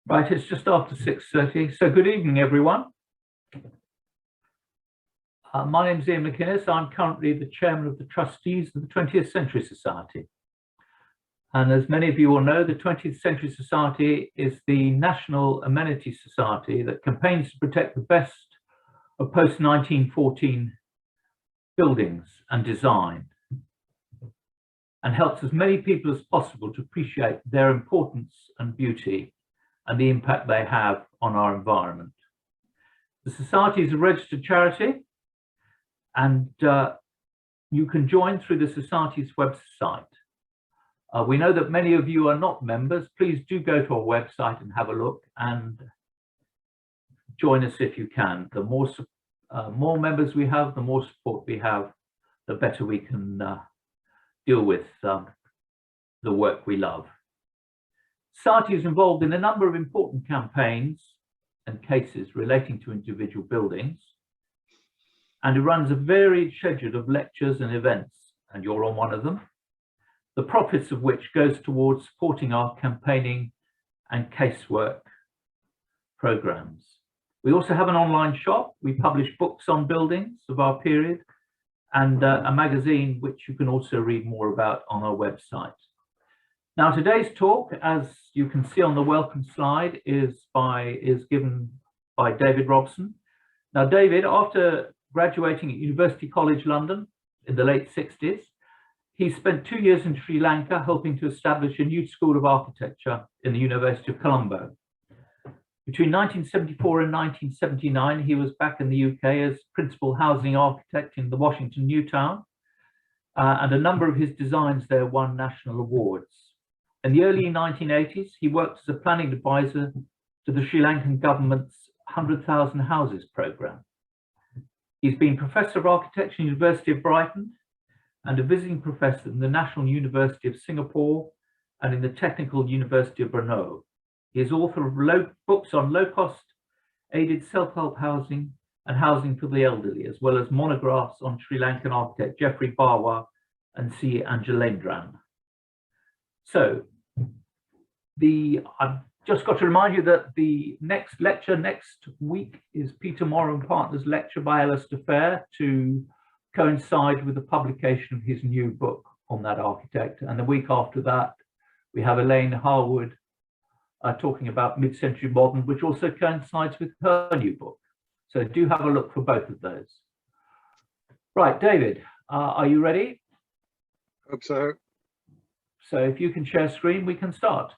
Right, it's just after 6:30. So good evening, everyone. My name is Ian McInnes. I'm currently the chairman of the trustees of the 20th Century Society. And as many of you will know, the 20th Century Society is the national amenity society that campaigns to protect the best of post-1914 buildings and design, and helps as many people as possible to appreciate their importance and beauty and the impact they have on our environment. The Society is a registered charity, and you can join through the Society's website. We know that many of you are not members. Please do go to our website and have a look and join us if you can. The more members we have, the more support we have, the better we can deal with the work we love. Society is involved in a number of important campaigns and cases relating to individual buildings, and it runs a varied schedule of lectures and events, and you're on one of them, the profits of which goes towards supporting our campaigning and casework programs. We also have an online shop. We publish books on buildings of our period, and a magazine which you can also read more about on our website. Now, today's talk, as you can see on the welcome slide, is given by David Robson. Now, David, after graduating at University College London in the late 60s, he spent 2 years in Sri Lanka helping to establish a new school of architecture in the University of Colombo. Between 1974 and 1979, he was back in the UK as principal housing architect in the Washington New Town, and a number of his designs there won national awards. In the early 1980s, he worked as a planning advisor to the Sri Lankan government's 100,000 Houses programme. He's been Professor of Architecture at the University of Brighton and a visiting professor in the National University of Singapore and in the Technical University of Brno. He is author of books on low-cost aided self-help housing and housing for the elderly, as well as monographs on Sri Lankan architect Geoffrey Bawa and C. Anjalendran. So, I've just got to remind you that the next lecture next week is Peter Morrow and Partners lecture by Alistair Fair to coincide with the publication of his new book on that architect. And the week after that, we have Elaine Harwood talking about mid-century modern, which also coincides with her new book. So do have a look for both of those. Right, David, are you ready? Hope so. So if you can share screen, we can start.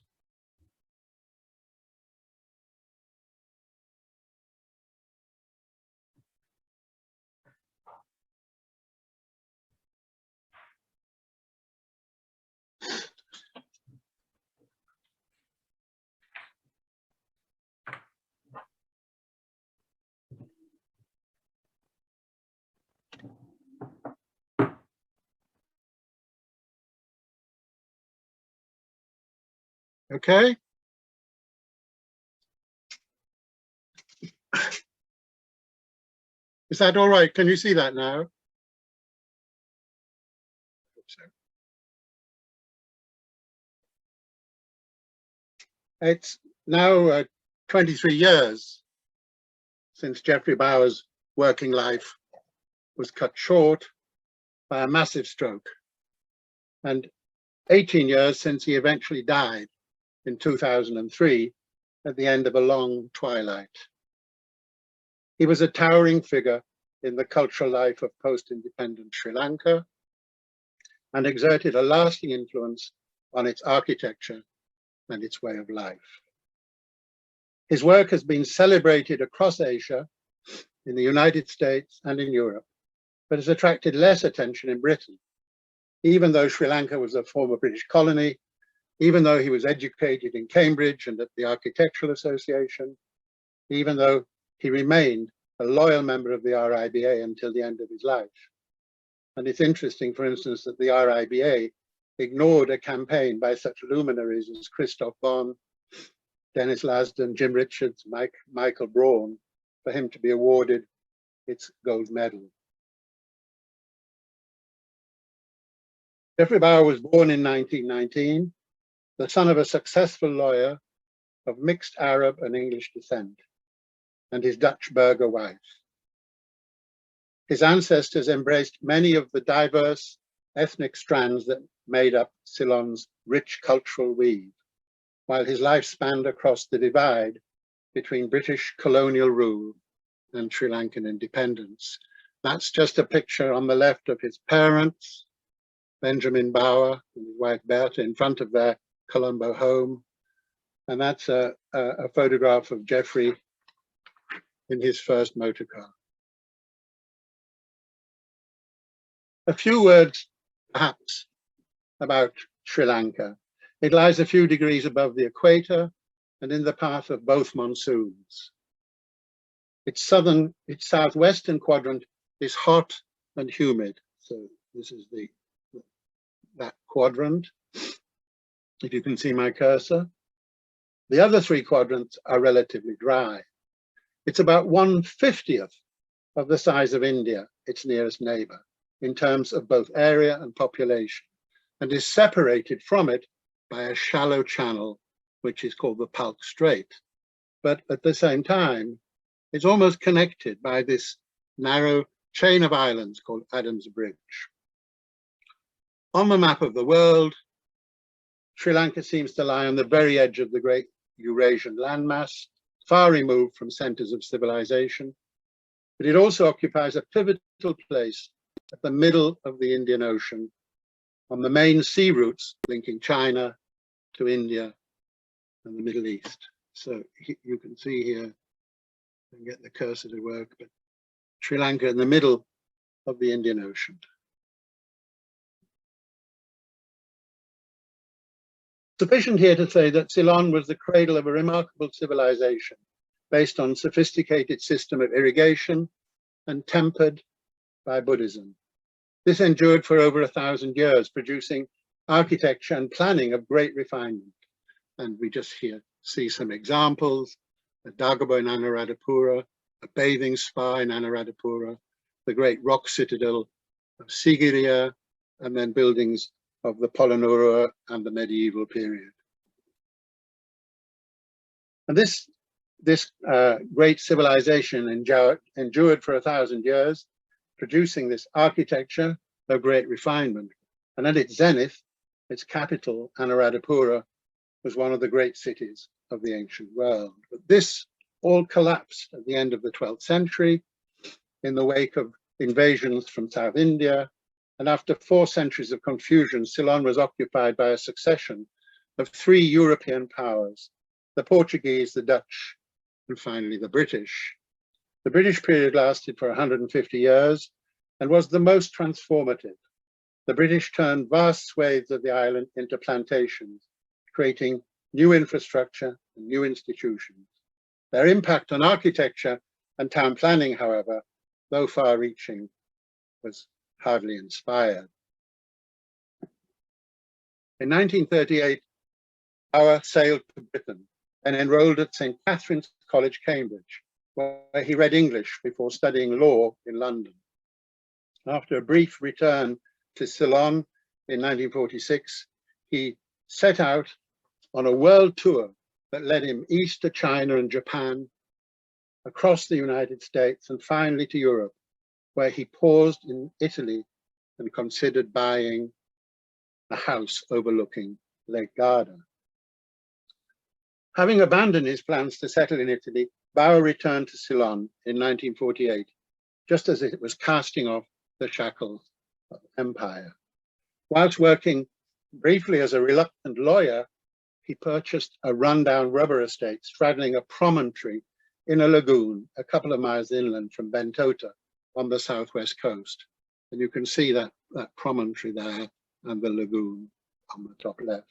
Okay. Is that all right? Can you see that now? It's now 23 years since Geoffrey Bawa's working life was cut short by a massive stroke, and 18 years since he eventually died in 2003 at the end of a long twilight. He was a towering figure in the cultural life of post-independent Sri Lanka and exerted a lasting influence on its architecture and its way of life. His work has been celebrated across Asia, in the United States and in Europe, but has attracted less attention in Britain, even though Sri Lanka was a former British colony, even though he was educated in Cambridge and at the Architectural Association, even though he remained a loyal member of the RIBA until the end of his life. And it's interesting, for instance, that the RIBA ignored a campaign by such luminaries as Christoph Bon, Dennis Lasden, Jim Richards, Michael Braun, for him to be awarded its gold medal. Geoffrey Bawa was born in 1919, the son of a successful lawyer of mixed Arab and English descent, and his Dutch burgher wife. His ancestors embraced many of the diverse ethnic strands that made up Ceylon's rich cultural weave, while his life spanned across the divide between British colonial rule and Sri Lankan independence. That's just a picture on the left of his parents, Benjamin Bawa and his wife Bertha, in front of their Colombo home. And that's a photograph of Geoffrey in his first motor car. A few words, perhaps, about Sri Lanka. It lies a few degrees above the equator and in the path of both monsoons. Its southwestern quadrant is hot and humid. So this is that quadrant, if you can see my cursor. The other three quadrants are relatively dry. It's about 1/50th of the size of India, its nearest neighbor, in terms of both area and population, and is separated from it by a shallow channel, which is called the Palk Strait. But at the same time, it's almost connected by this narrow chain of islands called Adam's Bridge. On the map of the world, Sri Lanka seems to lie on the very edge of the great Eurasian landmass, far removed from centers of civilization, but it also occupies a pivotal place at the middle of the Indian Ocean, on the main sea routes linking China to India and the Middle East. So you can see here, I can get the cursor to work, but Sri Lanka in the middle of the Indian Ocean. Sufficient here to say that Ceylon was the cradle of a remarkable civilization based on sophisticated system of irrigation and tempered by Buddhism. This endured for over 1,000 years, producing architecture and planning of great refinement. And we just here see some examples: a Dagabo in Anuradhapura, a bathing spa in Anuradhapura, the great rock citadel of Sigiriya, and then buildings of the Polonnaruwa and the medieval period. And this great civilization endured for 1,000 years, producing this architecture of great refinement. And at its zenith, its capital, Anuradhapura, was one of the great cities of the ancient world. But this all collapsed at the end of the 12th century in the wake of invasions from South India. And after 4 centuries of confusion, Ceylon was occupied by a succession of 3 European powers: the Portuguese, the Dutch, and finally the British. The British period lasted for 150 years and was the most transformative. The British turned vast swathes of the island into plantations, creating new infrastructure and new institutions. Their impact on architecture and town planning, however, though far-reaching, was hardly inspired. In 1938, Bawa sailed to Britain and enrolled at St. Catherine's College, Cambridge, where he read English before studying law in London. After a brief return to Ceylon in 1946, he set out on a world tour that led him east to China and Japan, across the United States, and finally to Europe, where he paused in Italy and considered buying a house overlooking Lake Garda. Having abandoned his plans to settle in Italy, Bawa returned to Ceylon in 1948, just as it was casting off the shackles of empire. Whilst working briefly as a reluctant lawyer, he purchased a rundown rubber estate straddling a promontory in a lagoon a couple of miles inland from Bentota on the southwest coast. And you can see that promontory there and the lagoon on the top left.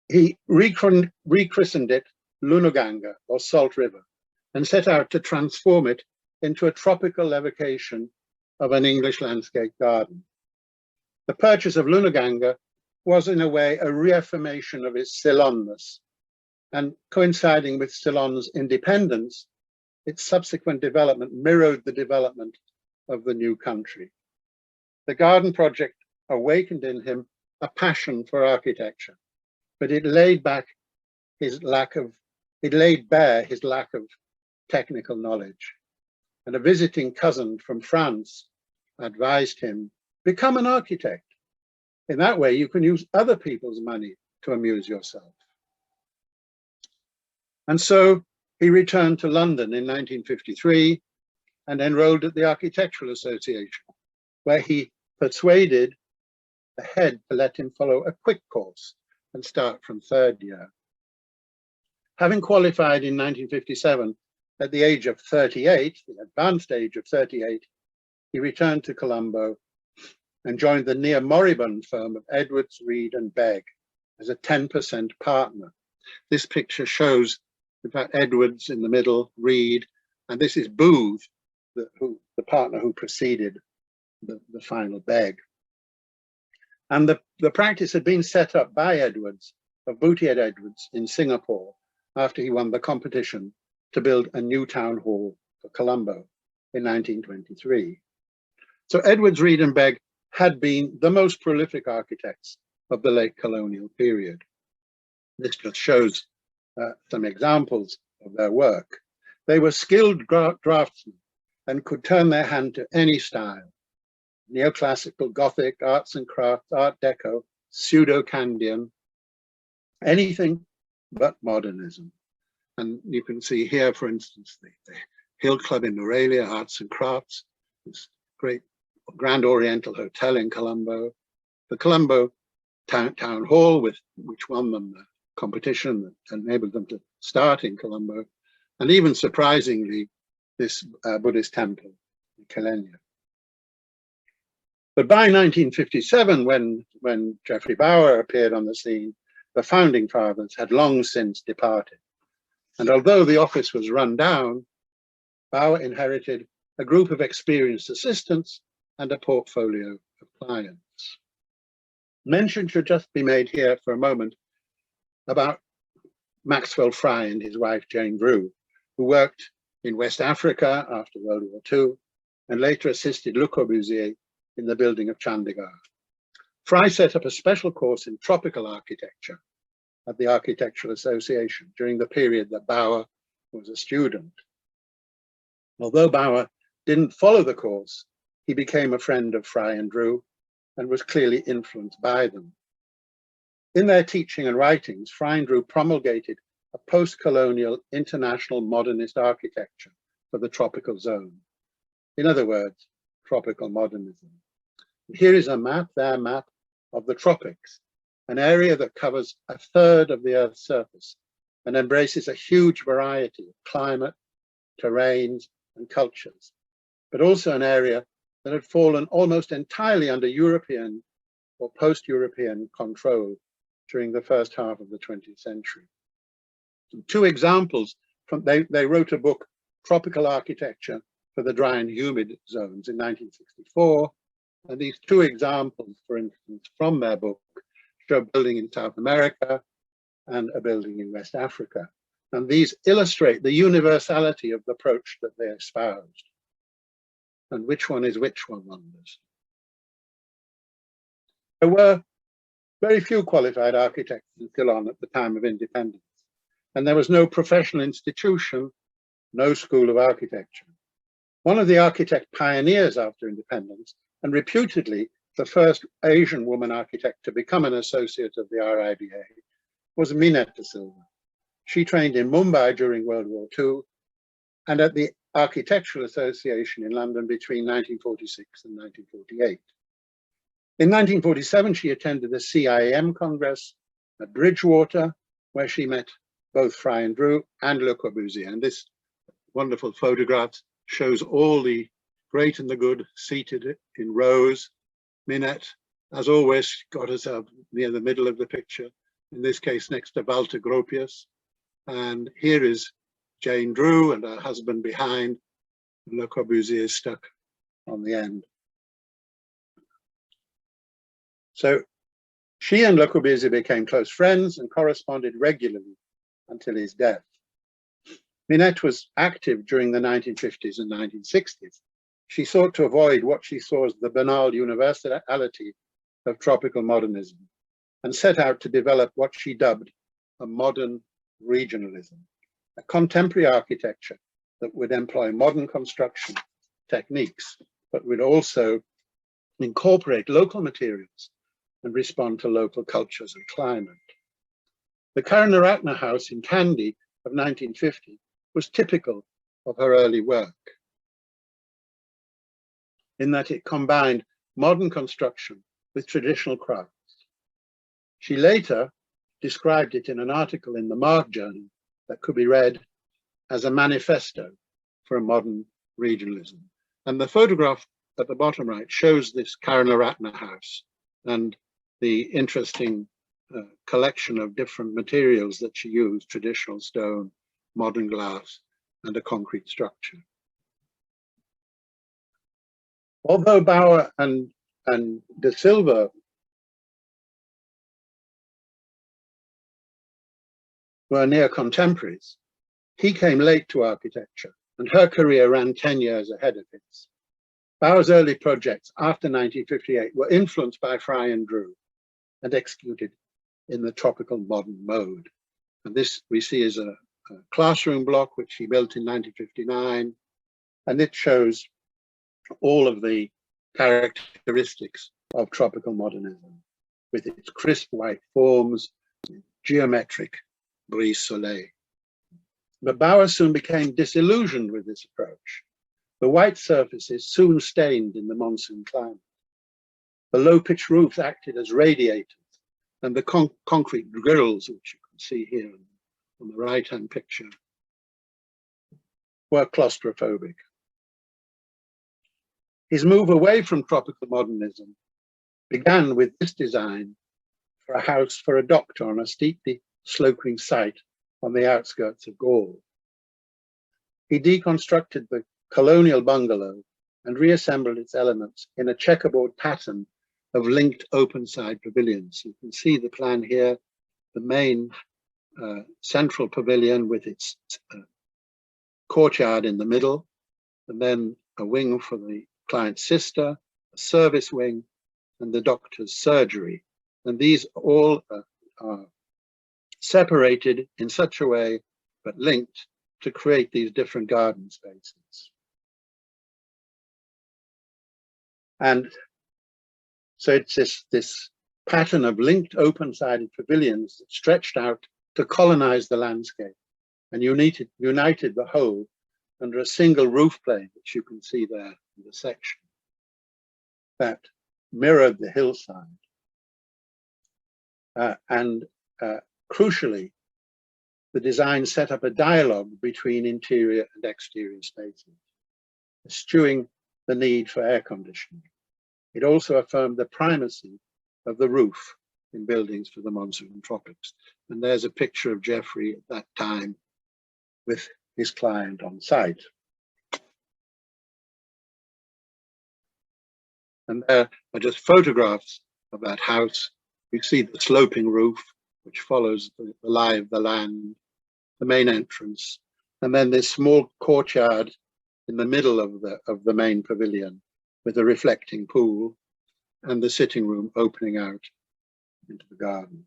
He rechristened it Lunuganga, or Salt River, and set out to transform it into a tropical evocation of an English landscape garden. The purchase of Lunuganga was in a way a reaffirmation of its Ceylonness, and coinciding with Ceylon's independence, its subsequent development mirrored the development of the new country. The garden project awakened in him a passion for architecture but it laid bare his lack of technical knowledge. And a visiting cousin from France advised him, become an architect. In that way, you can use other people's money to amuse yourself. And so he returned to London in 1953 and enrolled at the Architectural Association, where he persuaded the head to let him follow a quick course and start from third year. Having qualified in 1957 at the age of 38, the advanced age of 38, he returned to Colombo and joined the near moribund firm of Edwards, Reed and Begg as a 10% partner. This picture shows, in fact, Edwards in the middle, Reed, and this is Booth, the partner who preceded the final Begg. And the practice had been set up by Edwards, of Boutier Edwards in Singapore, after he won the competition to build a new town hall for Colombo in 1923. So Edwards, Reed and Begg had been the most prolific architects of the late colonial period. This just shows some examples of their work. They were skilled draftsmen and could turn their hand to any style: neoclassical, Gothic, arts and crafts, Art Deco, pseudo-Candian, anything but modernism. And you can see here, for instance, the Hill Club in Morelia, arts and crafts, this great Grand Oriental Hotel in Colombo, the Colombo Town Hall, which won them the competition that enabled them to start in Colombo, and even surprisingly, this Buddhist temple in Kelenya. But by 1957, when Geoffrey Bawa appeared on the scene, the founding fathers had long since departed. And although the office was run down, Bawa inherited a group of experienced assistants and a portfolio of clients. Mention should just be made here for a moment about Maxwell Fry and his wife Jane Drew, who worked in West Africa after World War II and later assisted Le Corbusier in the building of Chandigarh. Fry set up a special course in tropical architecture at the Architectural Association during the period that Bawa was a student. Although Bawa didn't follow the course, he became a friend of Fry and Drew and was clearly influenced by them. In their teaching and writings, Fry and Drew promulgated a post-colonial international modernist architecture for the tropical zone. In other words, tropical modernism. Here is a map, their map, of the tropics, an area that covers a third of the Earth's surface and embraces a huge variety of climate, terrains, and cultures, but also an area that had fallen almost entirely under European or post-European control during the first half of the 20th century. Two examples from, they wrote a book, Tropical Architecture for the Dry and Humid Zones in 1964. And these two examples, for instance, from their book, show a building in South America and a building in West Africa. And these illustrate the universality of the approach that they espoused. And which one is which, one wonders. There were very few qualified architects in Ceylon at the time of independence, and there was no professional institution, no school of architecture. One of the architect pioneers after independence, and reputedly the first Asian woman architect to become an associate of the RIBA, was Minette de Silva. She trained in Mumbai during World War II and at the Architectural Association in London between 1946 and 1948. In 1947, she attended the CIM Congress at Bridgewater, where she met both Fry and Drew and Le Corbusier. And this wonderful photograph shows all the great and the good seated in rows. Minette, as always, got herself near the middle of the picture, in this case next to Walter Gropius. And here is Jane Drew and her husband behind, and Le Corbusier is stuck on the end. So she and Le Corbusier became close friends and corresponded regularly until his death. Minette was active during the 1950s and 1960s. She sought to avoid what she saw as the banal universality of tropical modernism and set out to develop what she dubbed a modern regionalism, a contemporary architecture that would employ modern construction techniques, but would also incorporate local materials and respond to local cultures and climate. The Karunaratna House in Kandy of 1950 was typical of her early work, in that it combined modern construction with traditional crafts. She later described it in an article in the Mark Journal that could be read as a manifesto for a modern regionalism. And the photograph at the bottom right shows this Karunaratna house and the interesting collection of different materials that she used: traditional stone, modern glass, and a concrete structure. Although Bawa and De Silva were near contemporaries, he came late to architecture, and her career ran 10 years ahead of his. Bawa's early projects after 1958 were influenced by Fry and Drew and executed in the tropical modern mode. And this we see as a classroom block, which he built in 1959, and it shows all of the characteristics of tropical modernism, with its crisp white forms, geometric brise-soleil. But Bawa soon became disillusioned with this approach. The white surfaces soon stained in the monsoon climate. The low-pitched roofs acted as radiators, and the concrete grills, which you can see here on the right-hand picture, were claustrophobic. His move away from tropical modernism began with this design for a house for a doctor on a steeply sloping site on the outskirts of Gaul. He deconstructed the colonial bungalow and reassembled its elements in a checkerboard pattern of linked open-side pavilions. You can see the plan here, the main central pavilion with its courtyard in the middle, and then a wing for the client's sister, a service wing, and the doctor's surgery. And these all are separated in such a way, but linked, to create these different garden spaces. And so it's this pattern of linked open-sided pavilions that stretched out to colonize the landscape and united the whole under a single roof plane, which you can see there in the section, that mirrored the hillside. Crucially, the design set up a dialogue between interior and exterior spaces, eschewing the need for air conditioning. It also affirmed the primacy of the roof in buildings for the monsoon tropics. And there's a picture of Geoffrey at that time with his client on site. And there are just photographs of that house. You see the sloping roof, which follows the lie of the land, the main entrance, and then this small courtyard in the middle of the main pavilion with a reflecting pool and the sitting room opening out into the garden.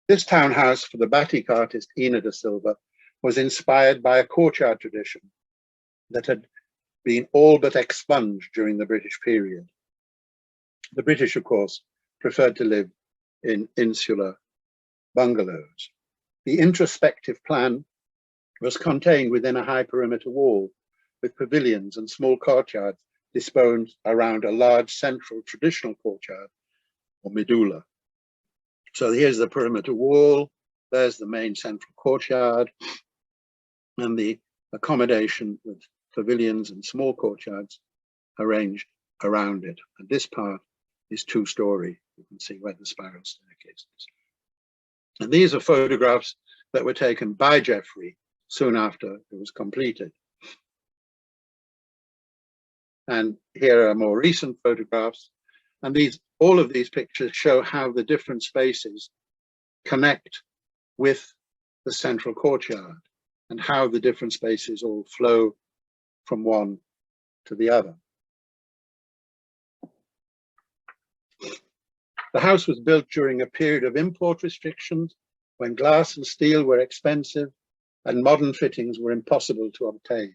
This townhouse for the batik artist Ina de Silva was inspired by a courtyard tradition that had been all but expunged during the British period. The British, of course, preferred to live in insular bungalows. The introspective plan was contained within a high perimeter wall with pavilions and small courtyards disposed around a large central traditional courtyard or medulla. So here's the perimeter wall, there's the main central courtyard, and the accommodation with pavilions and small courtyards arranged around it. And this part is two-story. You can see where the spiral staircase is. And these are photographs that were taken by Geoffrey soon after it was completed. And here are more recent photographs. And all of these pictures show how the different spaces connect with the central courtyard and how the different spaces all flow from one to the other. The house was built during a period of import restrictions when glass and steel were expensive and modern fittings were impossible to obtain.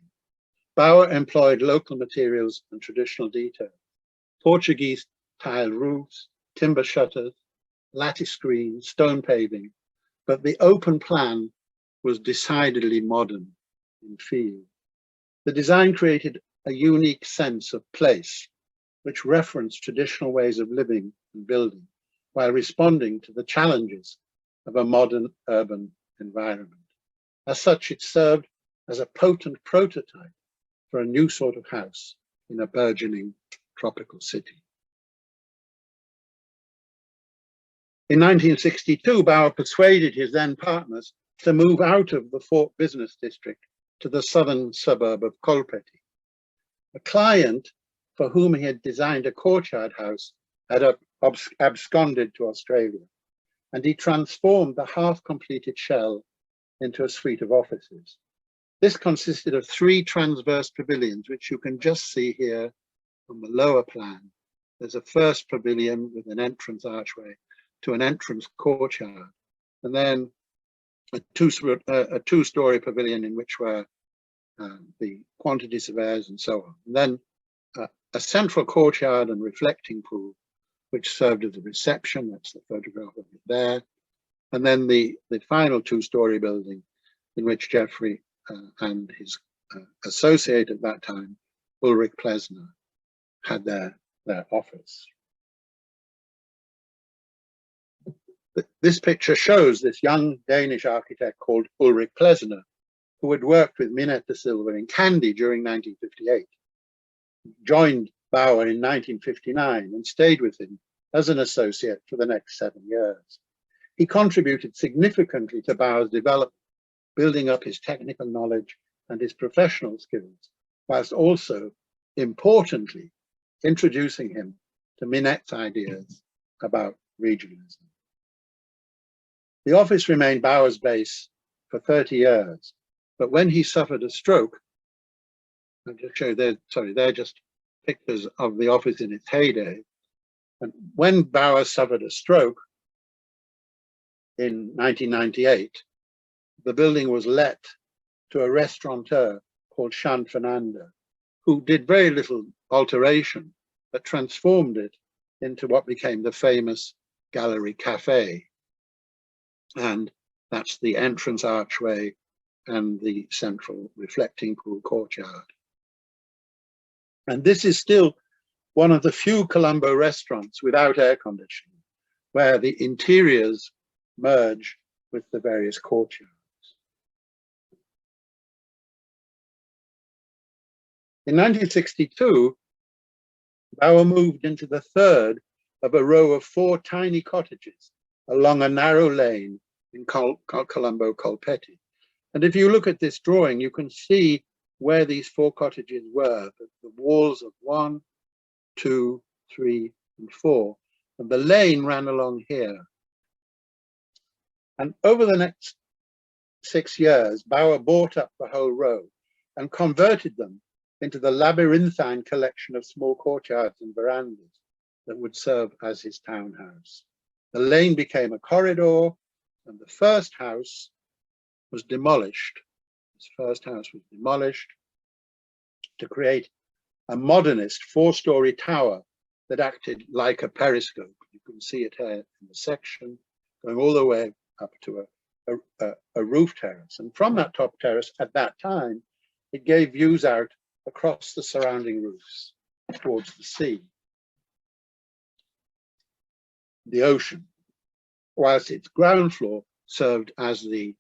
Bawa employed local materials and traditional detail: Portuguese tiled roofs, timber shutters, lattice screens, stone paving, but the open plan was decidedly modern in feel. The design created a unique sense of place, which referenced traditional ways of living and building, while responding to the challenges of a modern urban environment. As such, it served as a potent prototype for a new sort of house in a burgeoning tropical city. In 1962, Bawa persuaded his then partners to move out of the Fort Business District to the southern suburb of Kolpeti. A client for whom he had designed a courtyard house had absconded to Australia, and he transformed the half-completed shell into a suite of offices. This consisted of 3 transverse pavilions, which you can just see here on the lower plan. There's a first pavilion with an entrance archway to an entrance courtyard, and then a two-story pavilion in which were the quantity surveyors and so on. And then a central courtyard and reflecting pool, which served as a reception. That's the photograph of it there. And then the final 2-story building in which Geoffrey and his associate at that time, Ulrich Plesner, had their office. This picture shows this young Danish architect called Ulrich Plesner, who had worked with Minette de Silva in Kandy during 1958, joined Bawa in 1959 and stayed with him as an associate for the next 7 years. He contributed significantly to Bawa's development, building up his technical knowledge and his professional skills, whilst also, importantly, introducing him to Minette's ideas about regionalism. The office remained Bawa's base for 30 years, but when he suffered a stroke, I'll just show you there, sorry, they're just pictures of the office in its heyday. And when Bawa suffered a stroke in 1998, the building was let to a restaurateur called Shan Fernanda, who did very little alteration, but transformed it into what became the famous Gallery Cafe. And that's the entrance archway and the central reflecting pool courtyard. And this is still one of the few Colombo restaurants without air conditioning, where the interiors merge with the various courtyards. In 1962, Bawa moved into the third of a row of 4 tiny cottages along a narrow lane in Colombo, Kolpeti. And if you look at this drawing, you can see where these 4 cottages were, the walls of 1, 2, 3, and 4. And the lane ran along here. And over the next 6 years, Bawa bought up the whole row and converted them into the labyrinthine collection of small courtyards and verandas that would serve as his townhouse. The lane became a corridor, and the first house was demolished. This first house was demolished to create a modernist 4-story tower that acted like a periscope. You can see it here in the section, going all the way up to a roof terrace. And from that top terrace at that time, it gave views out across the surrounding roofs towards the sea, the ocean, whilst its ground floor served as the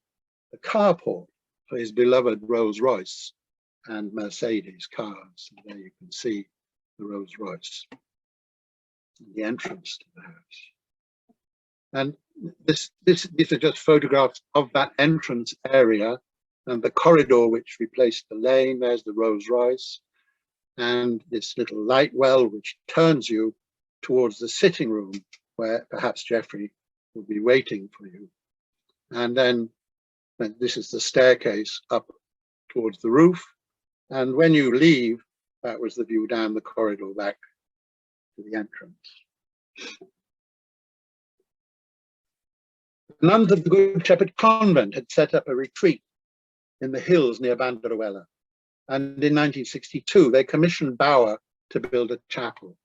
carport for his beloved Rolls-Royce and Mercedes cars. So there you can see the Rolls-Royce, the entrance to the house. And these are just photographs of that entrance area and the corridor which replaced the lane. There's the Rolls-Royce and this little light well which turns you towards the sitting room where perhaps Geoffrey will be waiting for you. And then this is the staircase up towards the roof. And when you leave, that was the view down the corridor back to the entrance. The nuns of the Good Shepherd Convent had set up a retreat in the hills near Banderuela. And in 1962, they commissioned Bawa to build a chapel.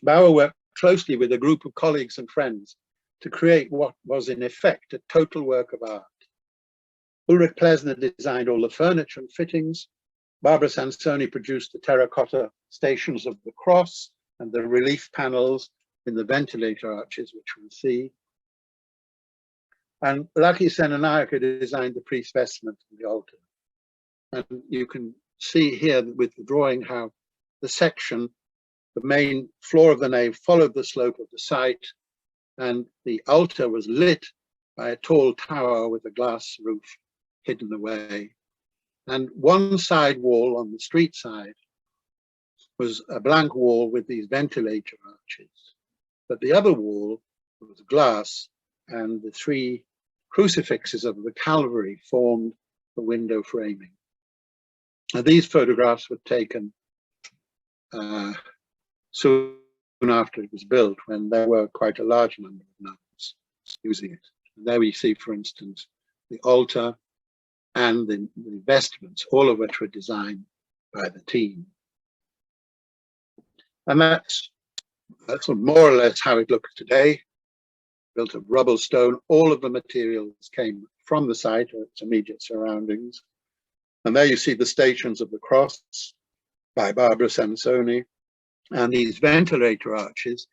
Bawa worked closely with a group of colleagues and friends to create what was in effect a total work of art. Ulrich Plesner designed all the furniture and fittings. Barbara Sansoni produced the terracotta stations of the cross and the relief panels in the ventilator arches, which we'll see. And Lucky Senanayake designed the priest vestment and the altar. And you can see here with the drawing how the section, the main floor of the nave followed the slope of the site, and the altar was lit by a tall tower with a glass roof hidden away. And one side wall on the street side was a blank wall with these ventilator arches. But the other wall was glass, and the three crucifixes of the Calvary formed the window framing. Now, these photographs were taken soon after it was built, when there were quite a large number of nuns using it. And there we see, for instance, the altar and the vestments, all of which were designed by the team. And that's more or less how it looks today. Built of rubble stone. All of the materials came from the site or its immediate surroundings. And there you see the Stations of the Cross by Barbara Sansoni, and these ventilator arches.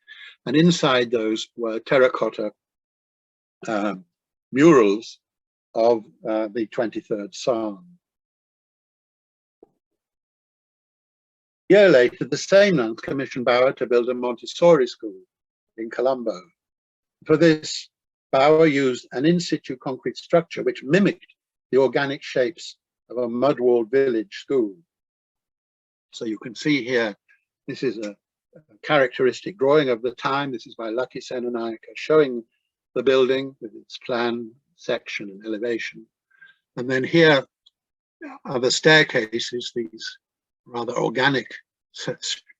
And inside those were terracotta murals of the 23rd Psalm. A year later, the same nuns commissioned Bawa to build a Montessori school in Colombo. For this, Bawa used an in-situ concrete structure which mimicked the organic shapes of a mud-walled village school. So you can see here, this is a characteristic drawing of the time. This is by Lucky Senanayake, showing the building with its plan, section, and elevation. And then here are the staircases, these rather organic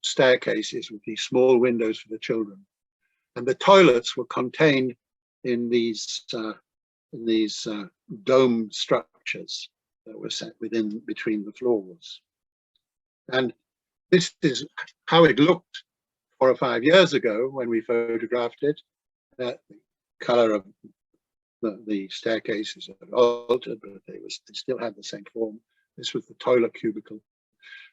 staircases with these small windows for the children. And the toilets were contained in these dome structures that were set between the floors. And this is how it looked 4 or 5 years ago when we photographed it. The color of the staircases had altered, but they still had the same form. This was the toilet cubicle.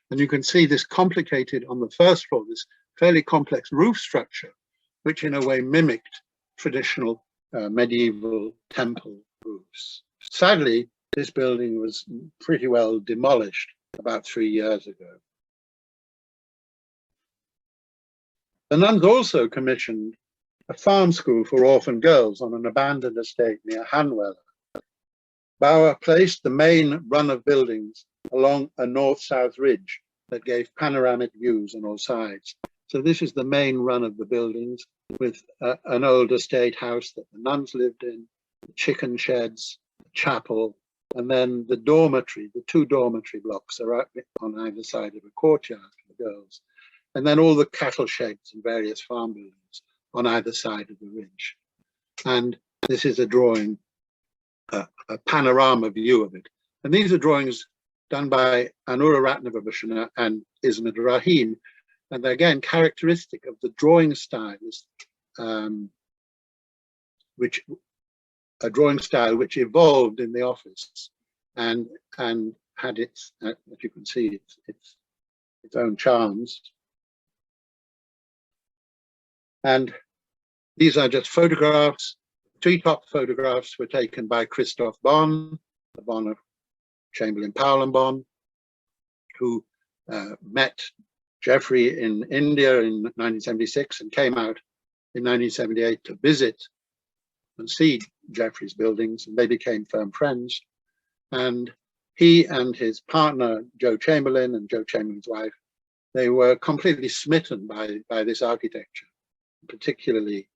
And you can see this complicated, on the first floor, this fairly complex roof structure, which in a way mimicked traditional medieval temple roofs. Sadly, this building was pretty well demolished about 3 years ago. The nuns also commissioned a farm school for orphan girls on an abandoned estate near Hanwell. Bawa placed the main run of buildings along a north-south ridge that gave panoramic views on all sides. So this is the main run of the buildings, with an old estate house that the nuns lived in, the chicken sheds, the chapel, and then the dormitory. The 2 dormitory blocks are on either side of a courtyard for the girls. And then all the cattle sheds and various farm buildings on either side of the ridge. And this is a drawing, a panorama view of it. And these are drawings done by Anura Ratnavabhushan and Ismet Rahim. And they're again characteristic of the drawing styles, which evolved in the office and had its, as you can see, its own charms. And these are just photographs. 3 top photographs were taken by Christoph Bon, the Bon of Chamberlain Powell and Bon, who met Geoffrey in India in 1976 and came out in 1978 to visit and see Geoffrey's buildings, and they became firm friends. And he and his partner, Joe Chamberlain, and Joe Chamberlain's wife, they were completely smitten by this architecture, particularly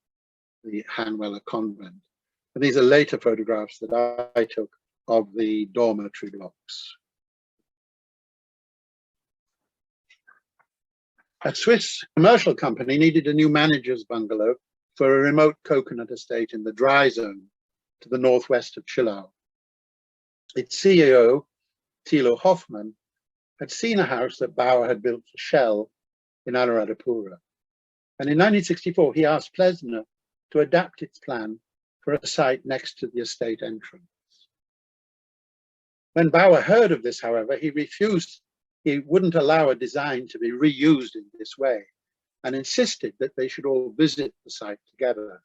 the Hanweller Convent. And these are later photographs that I took of the dormitory blocks. A Swiss commercial company needed a new manager's bungalow for a remote coconut estate in the dry zone to the northwest of Chilau. Its CEO, Thilo Hoffmann, had seen a house that Bawa had built for Shell in Anuradhapura. And in 1964, he asked Plesner to adapt its plan for a site next to the estate entrance. When Bawa heard of this, however, he refused. He wouldn't allow a design to be reused in this way and insisted that they should all visit the site together.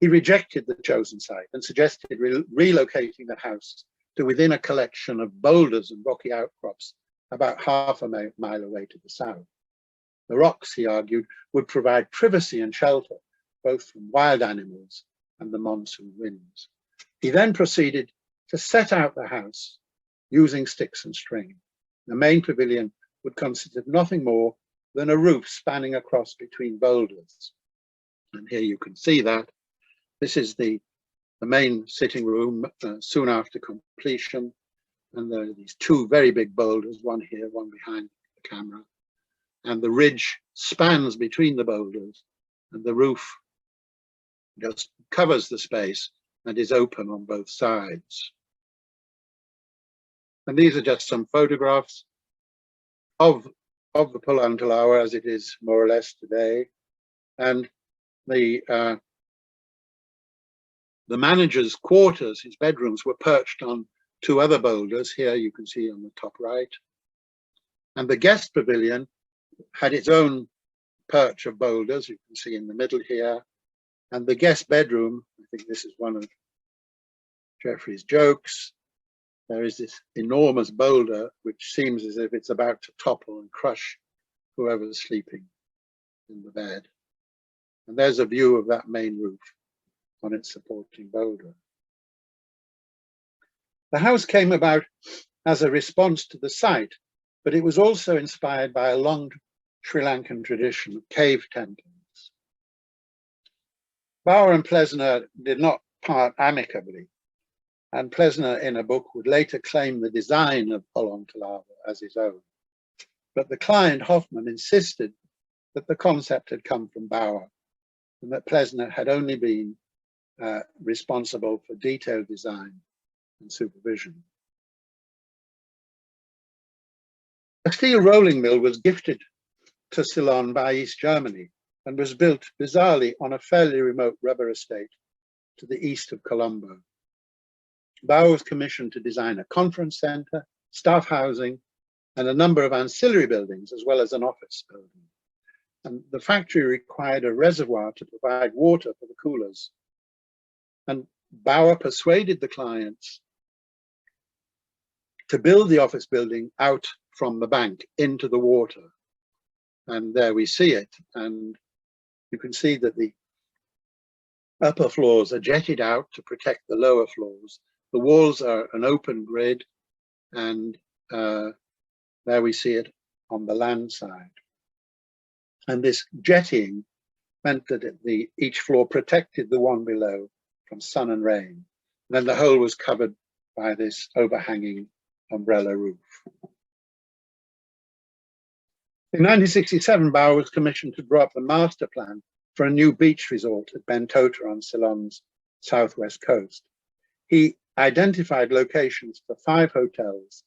He rejected the chosen site and suggested relocating the house to within a collection of boulders and rocky outcrops about half a mile away to the south. The rocks, he argued, would provide privacy and shelter, both from wild animals and the monsoon winds. He then proceeded to set out the house using sticks and string. The main pavilion would consist of nothing more than a roof spanning across between boulders. And here you can see that. This is the main sitting room soon after completion. And there are these two very big boulders, one here, one behind the camera. And the ridge spans between the boulders, and the roof just covers the space and is open on both sides. And these are just some photographs of the Pulau Talawa as it is more or less today. And the manager's quarters, his bedrooms, were perched on two other boulders. Here you can see on the top right. And the guest pavilion had its own perch of boulders, you can see in the middle here. And the guest bedroom, I think this is one of Geoffrey's jokes. There is this enormous boulder which seems as if it's about to topple and crush whoever's sleeping in the bed. And there's a view of that main roof on its supporting boulder. The house came about as a response to the site, but it was also inspired by a long Sri Lankan tradition of cave temples. Bawa and Plesner did not part amicably, and Plesner in a book would later claim the design of Pulau Talawa as his own. But the client, Hoffmann, insisted that the concept had come from Bawa and that Plesner had only been responsible for detailed design and supervision. A steel rolling mill was gifted to Ceylon by East Germany and was built bizarrely on a fairly remote rubber estate to the east of Colombo. Bawa was commissioned to design a conference center, staff housing, and a number of ancillary buildings, as well as an office building. And the factory required a reservoir to provide water for the coolers. And Bawa persuaded the clients to build the office building out from the bank into the water. And there we see it. And you can see that the upper floors are jetted out to protect the lower floors. The walls are an open grid, and there we see it on the land side. And this jetting meant that each floor protected the one below from sun and rain. And then the whole was covered by this overhanging umbrella roof. In 1967, Bawa was commissioned to draw up the master plan for a new beach resort at Bentota on Ceylon's southwest coast. He identified locations for 5 hotels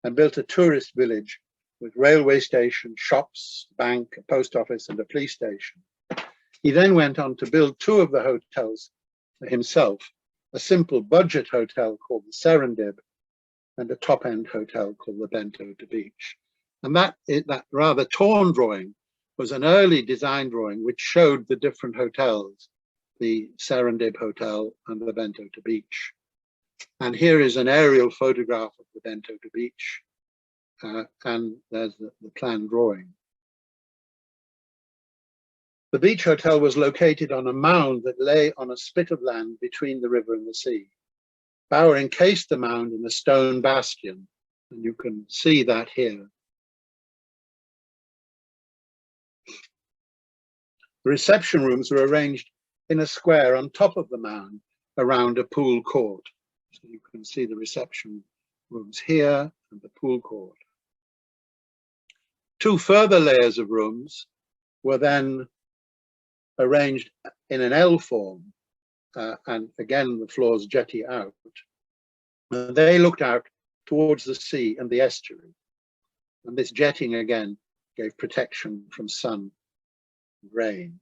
and built a tourist village with railway station, shops, bank, a post office, and a police station. He then went on to build 2 of the hotels for himself, a simple budget hotel called the Serendib and a top-end hotel called the Bentota Beach. And that rather torn drawing was an early design drawing which showed the different hotels, the Serendib Hotel and the Bentota Beach. And here is an aerial photograph of the Bentota Beach, and there's the plan drawing. The beach hotel was located on a mound that lay on a spit of land between the river and the sea. Bawa encased the mound in a stone bastion, and you can see that here. The reception rooms were arranged in a square on top of the mound around a pool court. So you can see the reception rooms here and the pool court. 2 further layers of rooms were then arranged in an L form, and again the floors jetty out. They looked out towards the sea and the estuary, and this jetting again gave protection from sun and rain.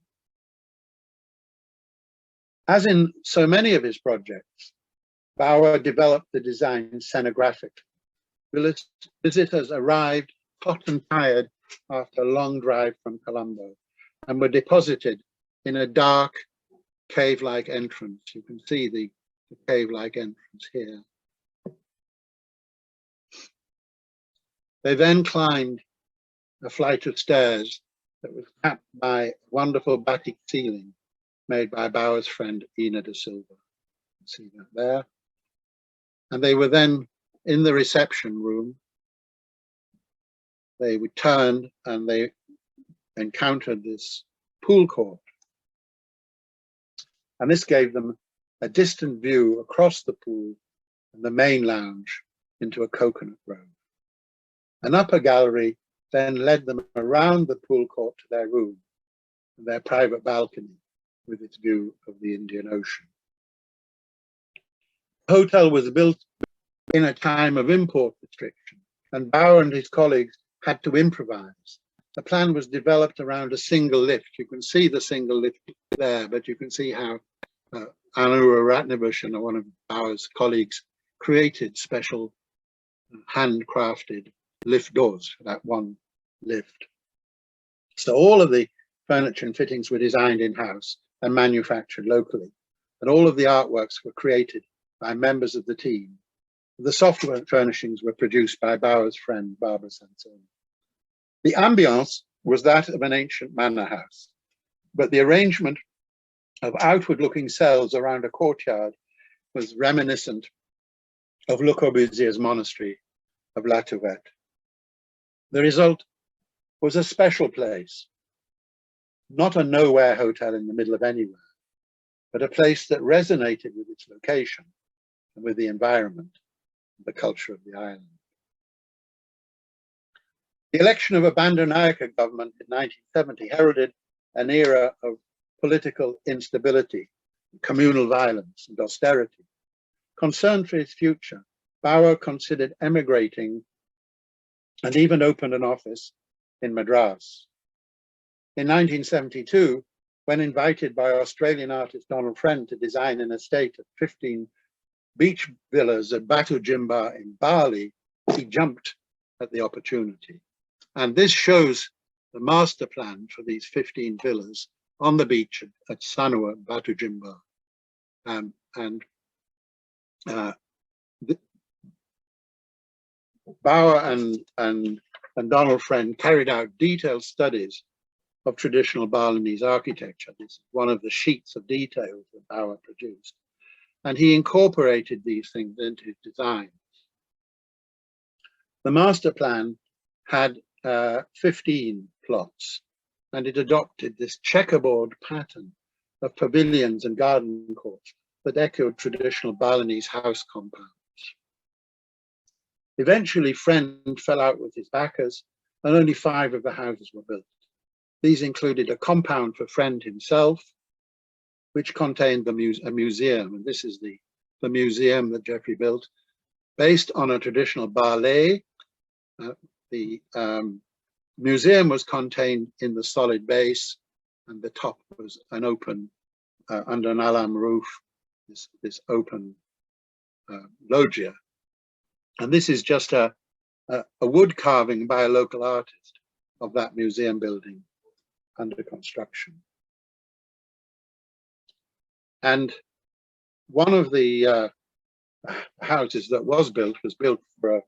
As in so many of his projects, Bawa developed the design scenographically. Visitors arrived hot and tired after a long drive from Colombo and were deposited in a dark cave-like entrance. You can see the cave-like entrance here. They then climbed a flight of stairs that was capped by a wonderful batik ceiling made by Bawa's friend Ina da Silva. You can see that there. And they were then in the reception room. They returned and they encountered this pool court. And this gave them a distant view across the pool and the main lounge into a coconut grove. An upper gallery then led them around the pool court to their room and their private balcony with its view of the Indian Ocean. The hotel was built in a time of import restriction, and Bawa and his colleagues had to improvise. The plan was developed around a single lift. You can see the single lift there, but you can see how Anura Ratnabushan, one of Bawa's colleagues, created special handcrafted lift doors for that one lift. So all of the furniture and fittings were designed in-house and manufactured locally, and all of the artworks were created by members of the team. The software furnishings were produced by Bawa's friend, Barbara Sansoni. The ambience was that of an ancient manor house, but the arrangement of outward-looking cells around a courtyard was reminiscent of Le Corbusier's monastery of La Tourette. The result was a special place, not a nowhere hotel in the middle of anywhere, but a place that resonated with its location and with the environment, the culture of the island. The election of a Bandaranaike government in 1970 heralded an era of political instability, communal violence, and austerity. Concerned for his future, Bawa considered emigrating and even opened an office in Madras. In 1972, when invited by Australian artist Donald Friend to design an estate of 15 beach villas at Batu Jimbo in Bali, he jumped at the opportunity. And this shows the master plan for these 15 villas on the beach at Sanua, Batu Jimbo. Bawa and Donald Friend carried out detailed studies of traditional Balinese architecture. This is one of the sheets of details that Bawa produced. And he incorporated these things into his design. The master plan had 15 plots, and it adopted this checkerboard pattern of pavilions and garden courts that echoed traditional Balinese house compounds. Eventually, Friend fell out with his backers, and only 5 of the houses were built. These included a compound for Friend himself, which contained a museum, and this is the museum that Geoffrey built, based on a traditional ballet. The museum was contained in the solid base, and the top was an open, under an alam roof, this open loggia. And this is just a wood carving by a local artist of that museum building under construction. And one of the houses that was built for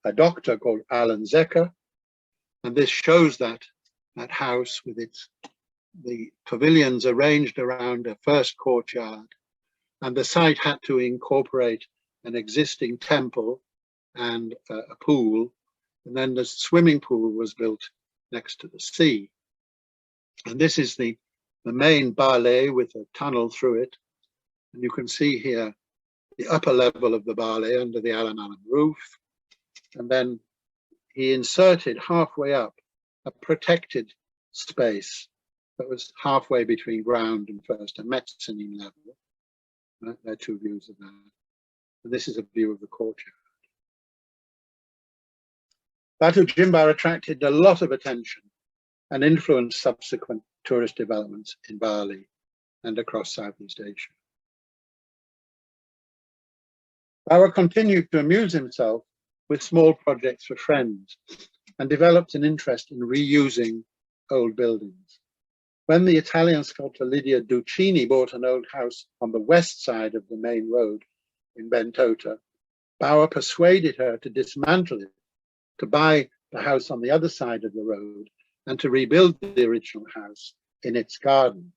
a doctor called Alan Zecker, and this shows that house with the pavilions arranged around a first courtyard, and the site had to incorporate an existing temple and a pool, and then the swimming pool was built next to the sea. And this is the main ballet with a tunnel through it, and you can see here the upper level of the ballet under the alam roof. And then he inserted halfway up a protected space that was halfway between ground and first and mezzanine level. There are two views of that. And this is a view of the courtyard. Batu Jimbo attracted a lot of attention and influenced subsequent tourist developments in Bali and across Southeast Asia. Bawa continued to amuse himself with small projects for friends and developed an interest in reusing old buildings. When the Italian sculptor Lydia Duccini bought an old house on the west side of the main road in Bentota, Bawa persuaded her to dismantle it, to buy the house on the other side of the road and to rebuild the original house in its garden.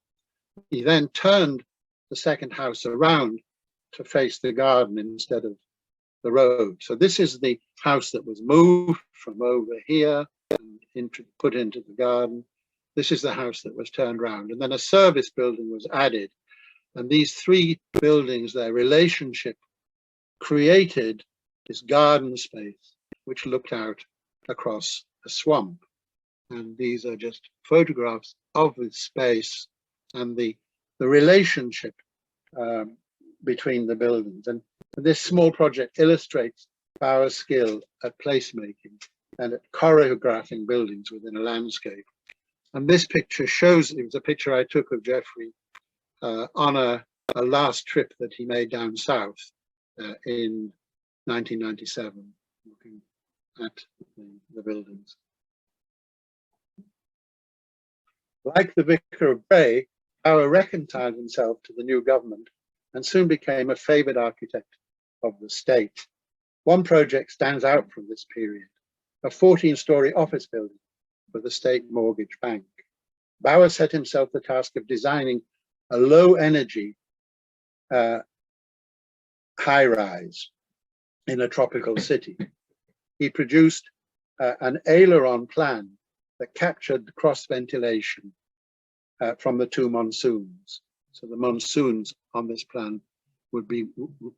He then turned the second house around to face the garden instead of the road. So this is the house that was moved from over here and put into the garden. This is the house that was turned around, and then a service building was added. And these three buildings, their relationship created this garden space, which looked out across a swamp. And these are just photographs of this space and the relationship between the buildings. And this small project illustrates Bawa's skill at placemaking and at choreographing buildings within a landscape. And this picture shows, it was a picture I took of Geoffrey on a last trip that he made down south in 1997, looking at the buildings. Like the Vicar of Bray, Bawa reconciled himself to the new government and soon became a favoured architect of the state. One project stands out from this period, a 14-storey office building for the State Mortgage Bank. Bawa set himself the task of designing a low-energy high-rise in a tropical city. He produced an aileron plan that captured the cross-ventilation from the two monsoons. So the monsoons on this plan would be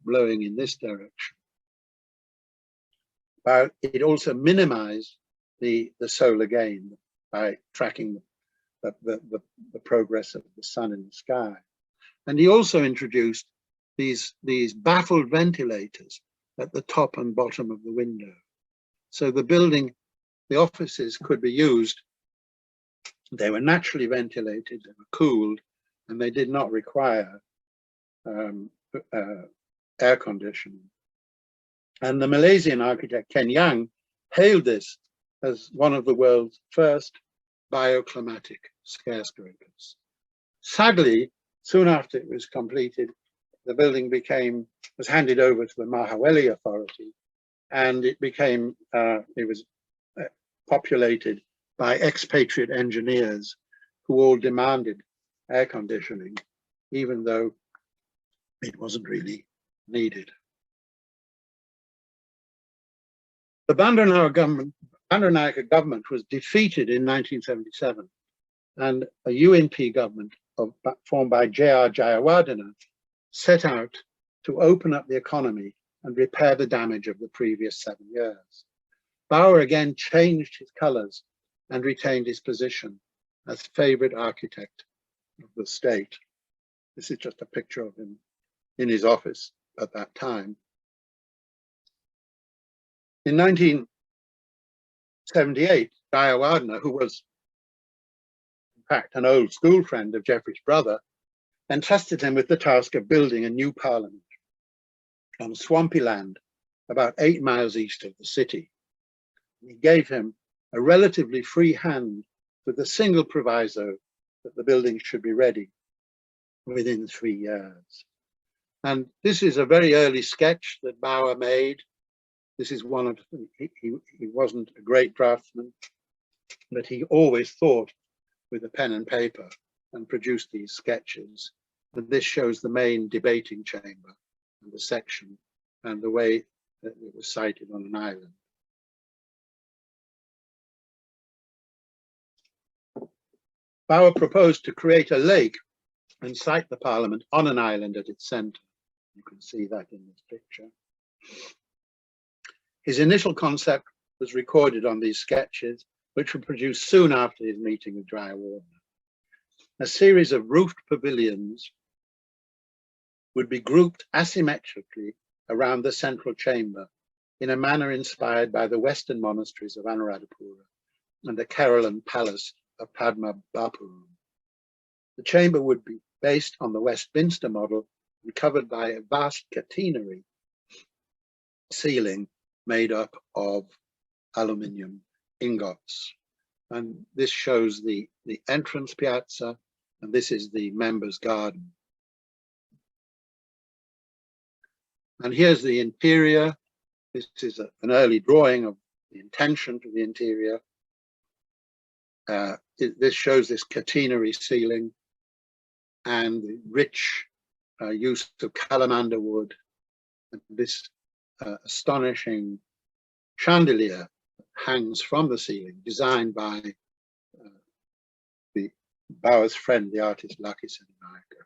blowing in this direction. But it also minimized the solar gain by tracking the progress of the sun in the sky. And he also introduced these baffled ventilators at the top and bottom of the window. So the building, the offices could be used. They were naturally ventilated, they were cooled, and they did not require air conditioning. And the Malaysian architect Ken Yang hailed this as one of the world's first bioclimatic skyscrapers. Sadly, soon after it was completed, the building was handed over to the Mahaweli Authority, and it was populated by expatriate engineers who all demanded air conditioning, even though it wasn't really needed. The Bandaranaike government was defeated in 1977, and a UNP government formed by J.R. Jayawardena set out to open up the economy and repair the damage of the previous 7 years. Bawa again changed his colours and retained his position as favoured architect of the state. This is just a picture of him in his office at that time. In 1978, Jayawardena, who was in fact an old school friend of Geoffrey's brother, entrusted him with the task of building a new parliament on swampy land about 8 miles east of the city. He gave him a relatively free hand with a single proviso that the building should be ready within 3 years. And this is a very early sketch that Bawa made. This is one of, he wasn't a great draftsman, but he always thought with a pen and paper and produced these sketches. And this shows the main debating chamber and the section and the way that it was sited on an island. Bawa proposed to create a lake and site the parliament on an island at its centre. You can see that in this picture. His initial concept was recorded on these sketches, which were produced soon after his meeting with Jayawardena. A series of roofed pavilions would be grouped asymmetrically around the central chamber in a manner inspired by the Western monasteries of Anuradhapura and the Keralan palace of Padma Bapuram. The chamber would be based on the Westminster model and covered by a vast catenary ceiling made up of aluminium ingots. And this shows the entrance piazza, and this is the members' garden. And here's the interior. This is an early drawing of the intention to the interior. This shows this catenary ceiling and the rich use of calamander wood. And this astonishing chandelier hangs from the ceiling, designed by the Bawa's friend, the artist Lakisen Naika.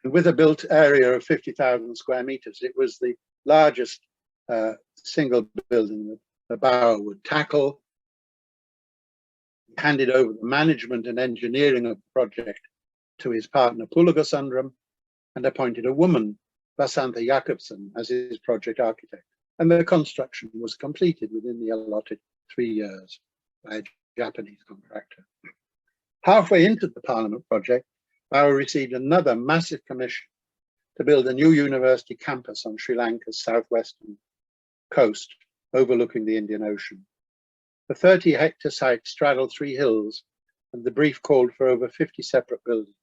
With a built area of 50,000 square meters, it was the largest single building that Bawa would tackle. He handed over the management and engineering of the project to his partner Pulagasundram and appointed a woman, Vasantha Jakobsen, as his project architect. And the construction was completed within the allotted 3 years by a Japanese contractor. Halfway into the Parliament project, Bawa received another massive commission to build a new university campus on Sri Lanka's southwestern coast, overlooking the Indian Ocean. The 30-hectare site straddled 3 hills, and the brief called for over 50 separate buildings.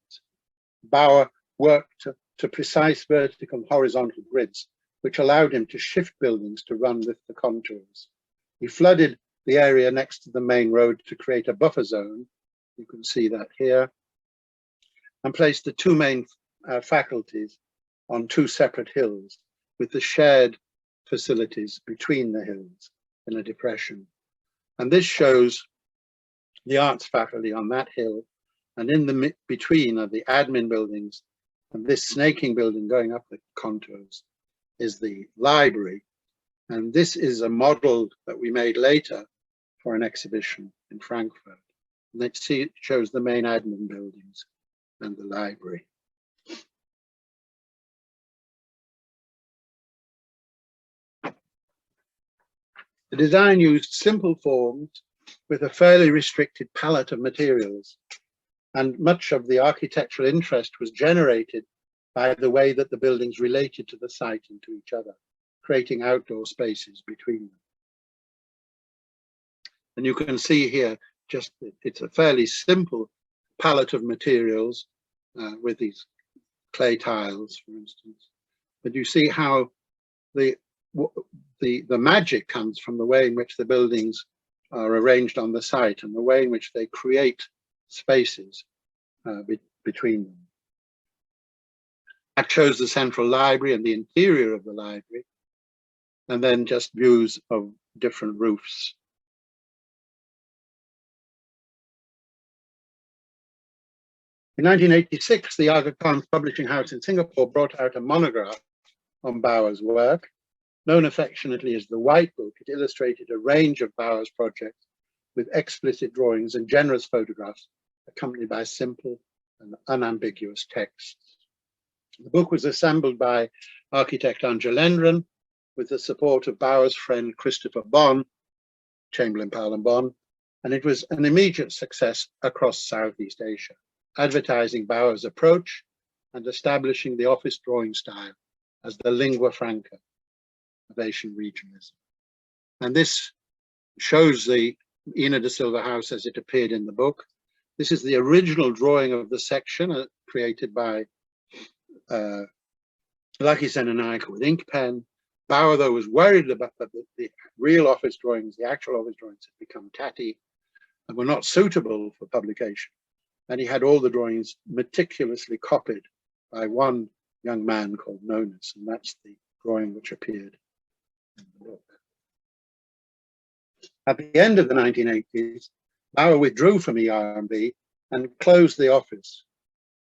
Bawa worked to precise vertical and horizontal grids, which allowed him to shift buildings to run with the contours. He flooded the area next to the main road to create a buffer zone. You can see that here. And placed the 2 main faculties on 2 separate hills with the shared facilities between the hills in a depression. And this shows the arts faculty on that hill, and in the between are the admin buildings, and this snaking building going up the contours is the library. And this is a model that we made later for an exhibition in Frankfurt. And it shows the main admin buildings and the library. The design used simple forms with a fairly restricted palette of materials, and much of the architectural interest was generated by the way that the buildings related to the site and to each other, creating outdoor spaces between them. And you can see here, just it's a fairly simple palette of materials with these clay tiles, for instance. But you see how the magic comes from the way in which the buildings are arranged on the site and the way in which they create spaces between them. That shows the central library and the interior of the library, and then just views of different roofs. In 1986, the Aga Khan Publishing House in Singapore brought out a monograph on Bawa's work. Known affectionately as the White Book, it illustrated a range of Bawa's projects with explicit drawings and generous photographs, accompanied by simple and unambiguous texts. The book was assembled by architect Anjalendran with the support of Bawa's friend Christoph Bon, Chamberlain, Powell and Bon, and it was an immediate success across Southeast Asia, advertising Bawa's approach and establishing the office drawing style as the lingua franca of Asian regionalism. And this shows the Ina da Silva house as it appeared in the book. This is the original drawing of the section created by Lakisen and Naika with ink pen. Bawa, though, was worried about that the real office drawings, the actual office drawings, had become tatty and were not suitable for publication. And he had all the drawings meticulously copied by one young man called Nonus, and that's the drawing which appeared in the book. At the end of the 1980s, Bawa withdrew from ERMB and closed the office.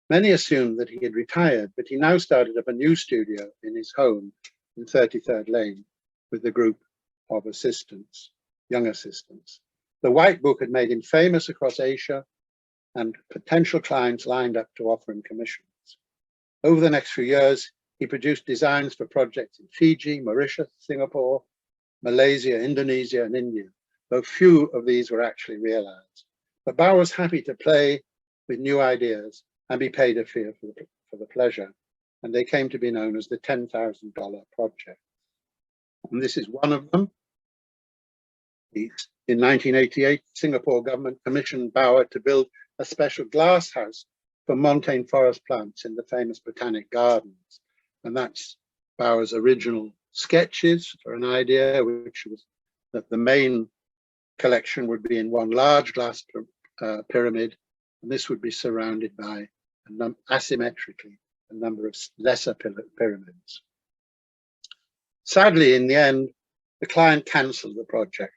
Many assumed that he had retired, but he now started up a new studio in his home in 33rd Lane with a group of assistants. young assistants. The White Book had made him famous across Asia, and potential clients lined up to offer him commissions. Over the next few years, he produced designs for projects in Fiji, Mauritius, Singapore, Malaysia, Indonesia, and India, though few of these were actually realized. But Bawa was happy to play with new ideas and be paid a fee for the pleasure, and they came to be known as the $10,000 project. And this is one of them. In 1988, Singapore government commissioned Bawa to build a special glass house for montane forest plants in the famous Botanic Gardens. And that's Bawa's original sketches for an idea, which was that the main collection would be in one large glass pyramid, and this would be surrounded by asymmetrically a number of lesser pyramids. Sadly, in the end, the client cancelled the project.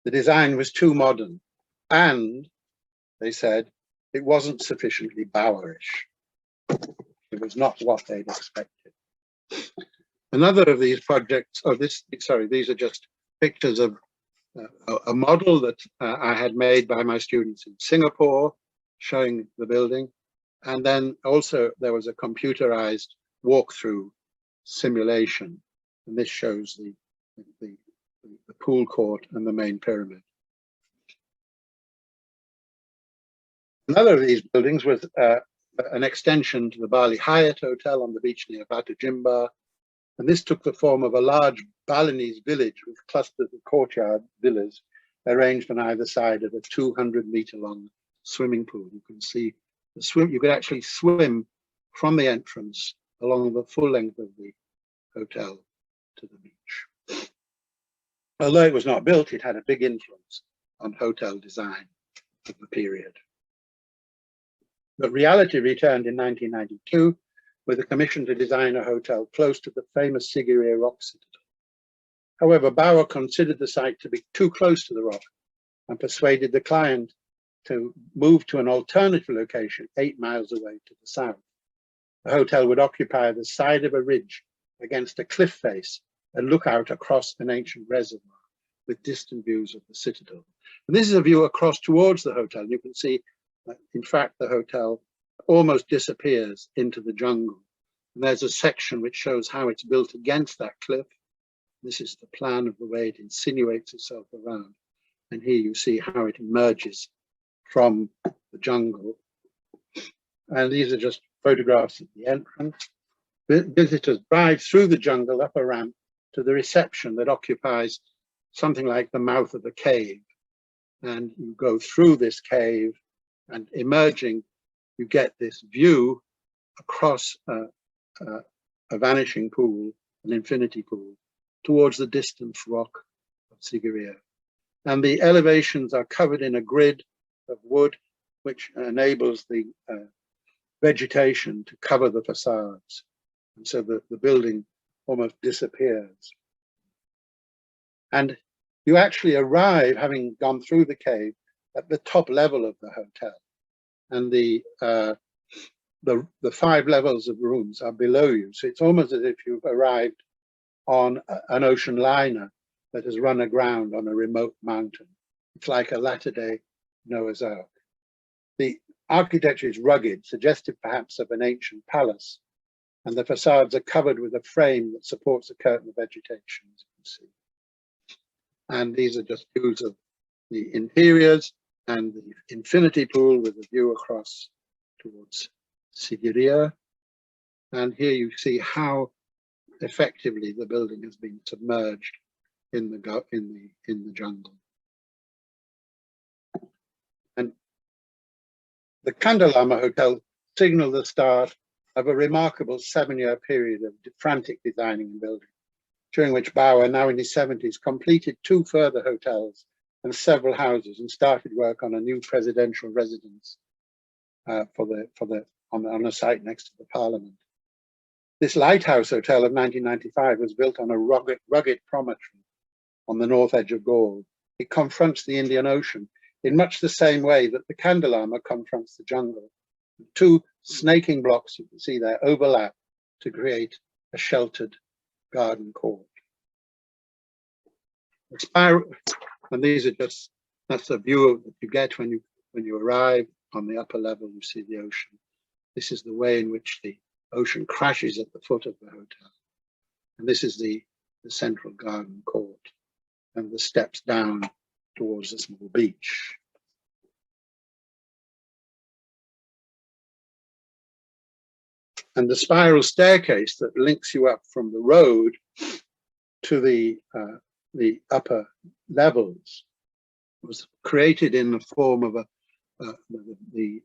The design was too modern, and they said it wasn't sufficiently Bauerish. It was not what they'd expected. Another of these projects, these are just pictures of a model that I had made by my students in Singapore, showing the building. And then also there was a computerized walkthrough simulation. And this shows the pool court and the main pyramid. Another of these buildings was an extension to the Bali Hyatt Hotel on the beach near Batu Jimbo. And this took the form of a large Balinese village with clusters of courtyard villas arranged on either side of a 200-meter-long swimming pool. You can see the swim. You could actually swim from the entrance along the full length of the hotel to the beach. Although it was not built, it had a big influence on hotel design of the period. But reality returned in 1992 with a commission to design a hotel close to the famous Sigiriya rock citadel. However, Bawa considered the site to be too close to the rock and persuaded the client to move to an alternative location 8 miles away to the south. The hotel would occupy the side of a ridge against a cliff face and look out across an ancient reservoir with distant views of the citadel. And this is a view across towards the hotel. You can see that, in fact, the hotel almost disappears into the jungle. And there's a section which shows how it's built against that cliff. This is the plan of the way it insinuates itself around. And here you see how it emerges from the jungle. And these are just photographs at the entrance. Visitors drive through the jungle up a ramp to the reception that occupies something like the mouth of a cave. And you go through this cave, and emerging, you get this view across a vanishing pool, an infinity pool, towards the distant rock of Sigiriya. And the elevations are covered in a grid of wood, which enables the vegetation to cover the facades. And so the building almost disappears. And you actually arrive, having gone through the cave, at the top level of the hotel. And the 5 levels of rooms are below you. So it's almost as if you've arrived on an ocean liner that has run aground on a remote mountain. It's like a latter-day Noah's Ark. The architecture is rugged, suggestive perhaps of an ancient palace, and the facades are covered with a frame that supports a curtain of vegetation, as you can see. And these are just views of the interiors and the infinity pool with a view across towards Sigiriya. And here you see how effectively the building has been submerged in the jungle. And the Kandalama Hotel signaled the start of a remarkable 7-year period of frantic designing and building, during which Bawa, now in his 70s, completed 2 further hotels and several houses and started work on a new presidential residence on a site next to the parliament. This Lighthouse Hotel of 1995 was built on a rugged promontory on the north edge of Galle. It confronts the Indian Ocean in much the same way that the Kandalama confronts the jungle. 2 snaking blocks, you can see there, overlap to create a sheltered garden court. And these are just, that's the view that you get when you arrive on the upper level. You see the ocean. This is the way in which the ocean crashes at the foot of the hotel. And this is the central garden court and the steps down towards the small beach. And the spiral staircase that links you up from the road to the upper levels was created in the form of the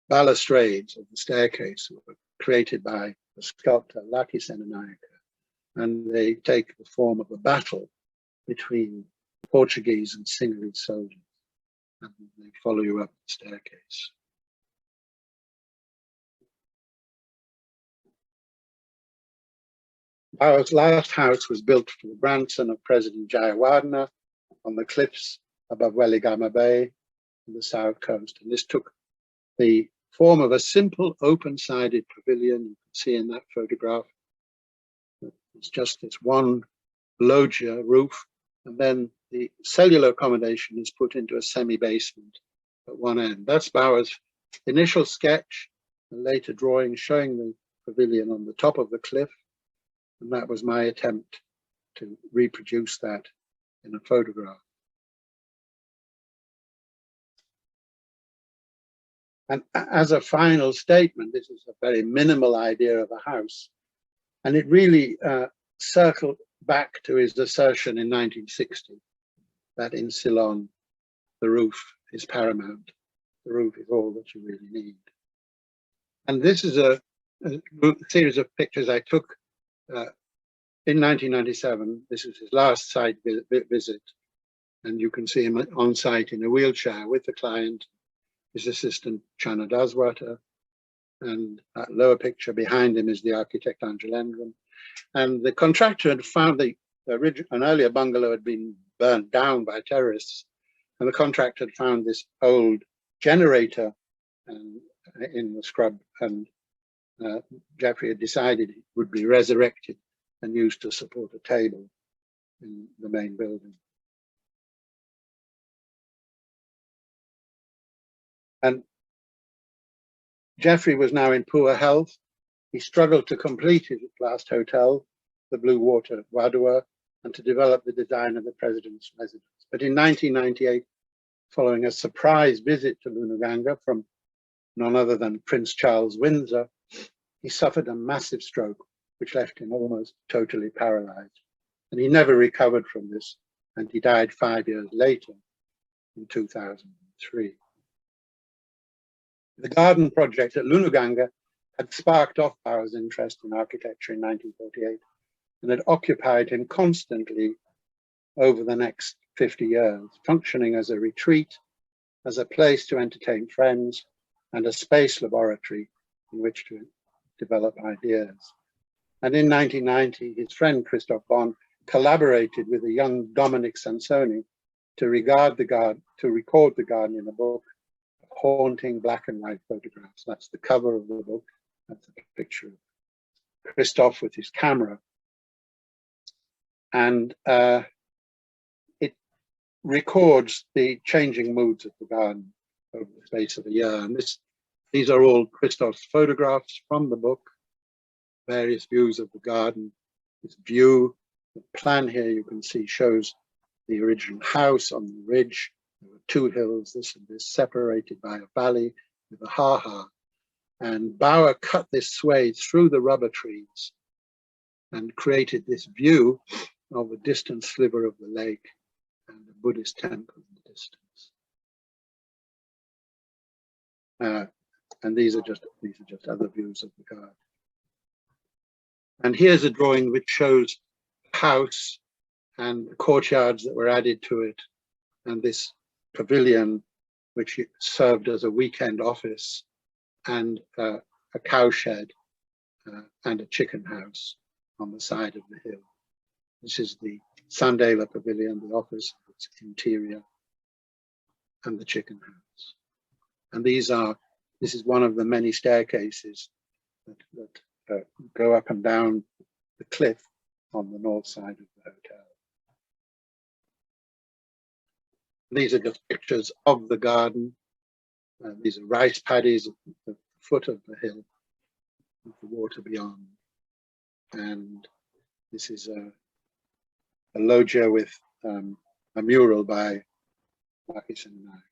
balustrades of the staircase were created by the sculptor Laki Senanayake, and they take the form of a battle between Portuguese and Sinhalese soldiers, and they follow you up the staircase. Bawa's last house was built for the grandson of President Jayawardena on the cliffs above Weligama Bay on the south coast. And this took the form of a simple open-sided pavilion. You can see in that photograph, it's just this one loggia roof, and then the cellular accommodation is put into a semi-basement at one end. That's Bawa's initial sketch, and later drawing showing the pavilion on the top of the cliff. And that was my attempt to reproduce that in a photograph. And as a final statement, this is a very minimal idea of a house. And it really circled back to his assertion in 1960 that in Ceylon, the roof is paramount. The roof is all that you really need. And this is a series of pictures I took in 1997. This is his last site visit, and you can see him on site in a wheelchair with the client, his assistant Chana Daswata, and that lower picture behind him is the architect Anjalendran. And the contractor had found an earlier bungalow had been burned down by terrorists, and the contractor had found this old generator in the scrub, and Geoffrey had decided it would be resurrected and used to support a table in the main building. And Geoffrey was now in poor health. He struggled to complete his last hotel, the Blue Water Wadua, and to develop the design of the president's residence. But in 1998, following a surprise visit to Lunuganga from none other than Prince Charles Windsor, he suffered a massive stroke, which left him almost totally paralyzed. And he never recovered from this, and he died 5 years later in 2003. The garden project at Lunuganga had sparked off Bawa's interest in architecture in 1948, and had occupied him constantly over the next 50 years, functioning as a retreat, as a place to entertain friends, and a space laboratory in which to develop ideas. And in 1990, his friend Christoph Bon collaborated with a young Dominic Sansoni to record the garden in a book of haunting black and white photographs. That's the cover of the book. That's a picture of Christoph with his camera. And it records the changing moods of the garden over the space of a year. And these are all Christoph's photographs from the book, various views of the garden. This view, the plan here you can see shows the original house on the ridge. There were two hills, this and this, separated by a valley with a ha-ha. And Bawa cut this swathe through the rubber trees and created this view of a distant sliver of the lake and a Buddhist temple in the distance. And these are just other views of the garden. And here's a drawing which shows the house and the courtyards that were added to it, and this pavilion which served as a weekend office, and a cowshed and a chicken house on the side of the hill. This is the Sundala pavilion, the office, its interior, and the chicken house. And this is one of the many staircases that go up and down the cliff on the north side of the hotel. These are just pictures of the garden. These are rice paddies at the foot of the hill, with the water beyond. And this is a loggia with a mural by Marquis and Naga.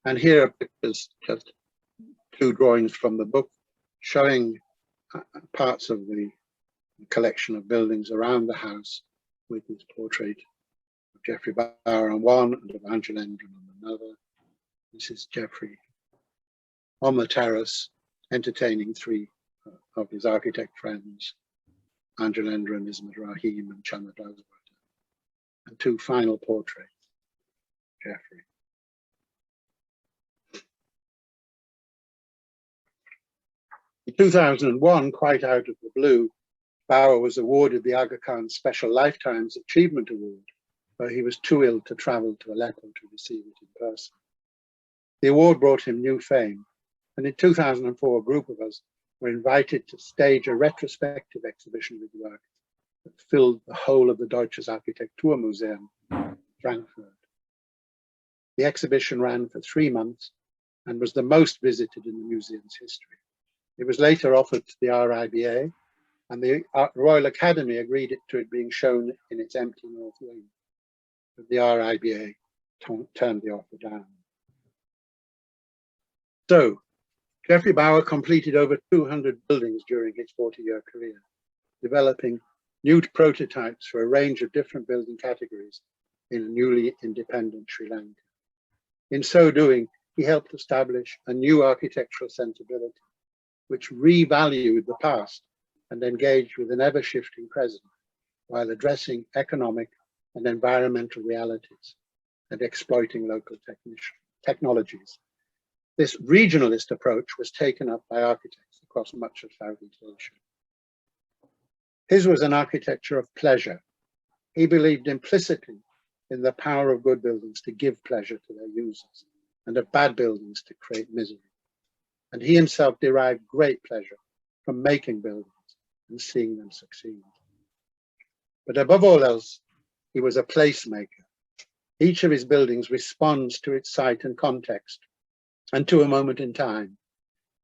And here are pictures, just two drawings from the book, showing parts of the collection of buildings around the house, with his portrait of Geoffrey Bawa on one and of Anjalendran on another. This is Geoffrey on the terrace, entertaining three of his architect friends, Anjalendran, Ismail Rahim, and Chamadazwata, and two final portraits of Geoffrey. In 2001, quite out of the blue, Bawa was awarded the Aga Khan Special Lifetimes Achievement Award, but he was too ill to travel to Aleppo to receive it in person. The award brought him new fame, and in 2004, a group of us were invited to stage a retrospective exhibition with work that filled the whole of the Deutsches Architekturmuseum, Frankfurt. The exhibition ran for 3 months and was the most visited in the museum's history. It was later offered to the RIBA, and the Royal Academy agreed to it being shown in its empty north wing, but the RIBA turned the offer down. So, Geoffrey Bawa completed over 200 buildings during his 40-year career, developing new prototypes for a range of different building categories in a newly independent Sri Lanka. In so doing, he helped establish a new architectural sensibility, which revalued the past and engaged with an ever-shifting present, while addressing economic and environmental realities and exploiting local technologies. This regionalist approach was taken up by architects across much of Southeast Asia. His was an architecture of pleasure. He believed implicitly in the power of good buildings to give pleasure to their users, and of bad buildings to create misery. And he himself derived great pleasure from making buildings and seeing them succeed. But above all else, he was a placemaker. Each of his buildings responds to its site and context, and to a moment in time,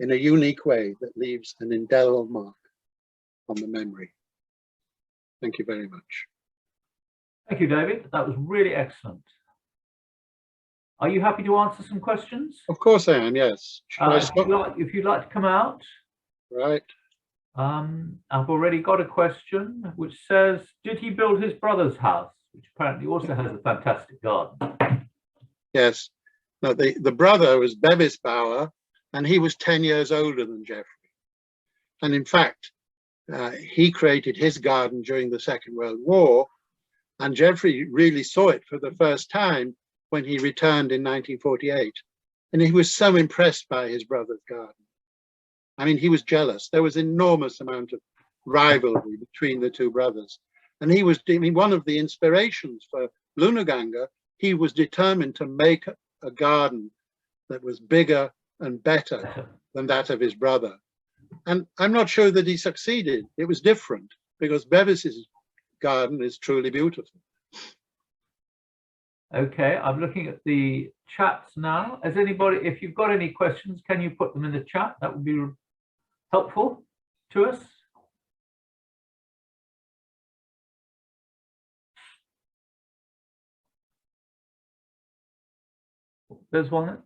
in a unique way that leaves an indelible mark on the memory. Thank you very much. Thank you, David. That was really excellent. Are you happy to answer some questions? Of course I am, yes. If you'd like to come out. Right. I've already got a question which says, did he build his brother's house, which apparently also has a fantastic garden? Yes. No, the brother was Bevis Bawa, and he was 10 years older than Geoffrey. And in fact, he created his garden during the Second World War, and Geoffrey really saw it for the first time when he returned in 1948. And he was so impressed by his brother's garden. I mean, he was jealous. There was enormous amount of rivalry between the two brothers. And he was, I mean, one of the inspirations for Lunaganga, he was determined to make a garden that was bigger and better than that of his brother. And I'm not sure that he succeeded. It was different, because Bevis's garden is truly beautiful. Okay, I'm looking at the chats now. Has anybody, if you've got any questions, can you put them in the chat? That would be helpful to us. There's one.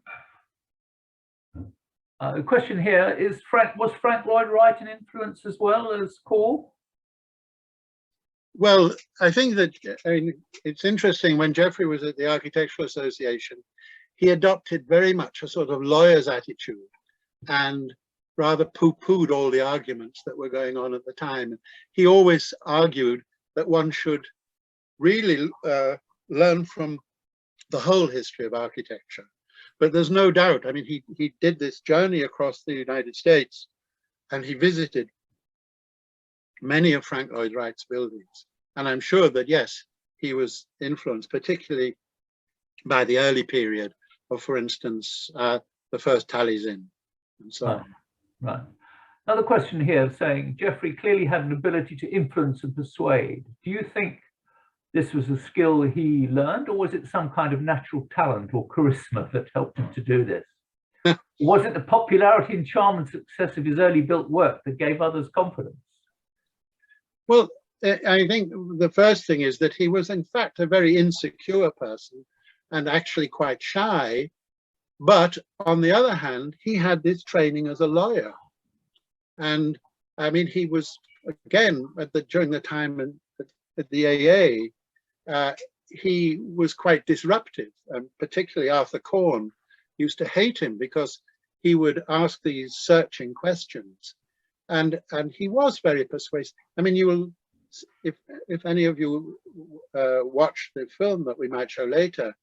The question here is, was Frank Lloyd Wright an influence as well as Core? Well, I think that, I mean, it's interesting, when Geoffrey was at the Architectural Association, he adopted very much a sort of lawyer's attitude and rather poo-pooed all the arguments that were going on at the time. He always argued that one should really learn from the whole history of architecture. But there's no doubt, I mean, he did this journey across the United States, and he visited many of Frank Lloyd Wright's buildings. And I'm sure that, yes, he was influenced, particularly by the early period of, for instance, the first Tally's Inn and so on. Right. Another question here saying, Geoffrey clearly had an ability to influence and persuade. Do you think this was a skill he learned, or was it some kind of natural talent or charisma that helped him to do this? Was it the popularity and charm and success of his early built work that gave others confidence? Well, I think the first thing is that he was in fact a very insecure person and actually quite shy. But on the other hand, he had this training as a lawyer. And I mean, he was, again, during the time at the AA, he was quite disruptive, and particularly Arthur Korn used to hate him because he would ask these searching questions. And he was very persuasive. I mean, you will, if any of you watch the film that we might show later,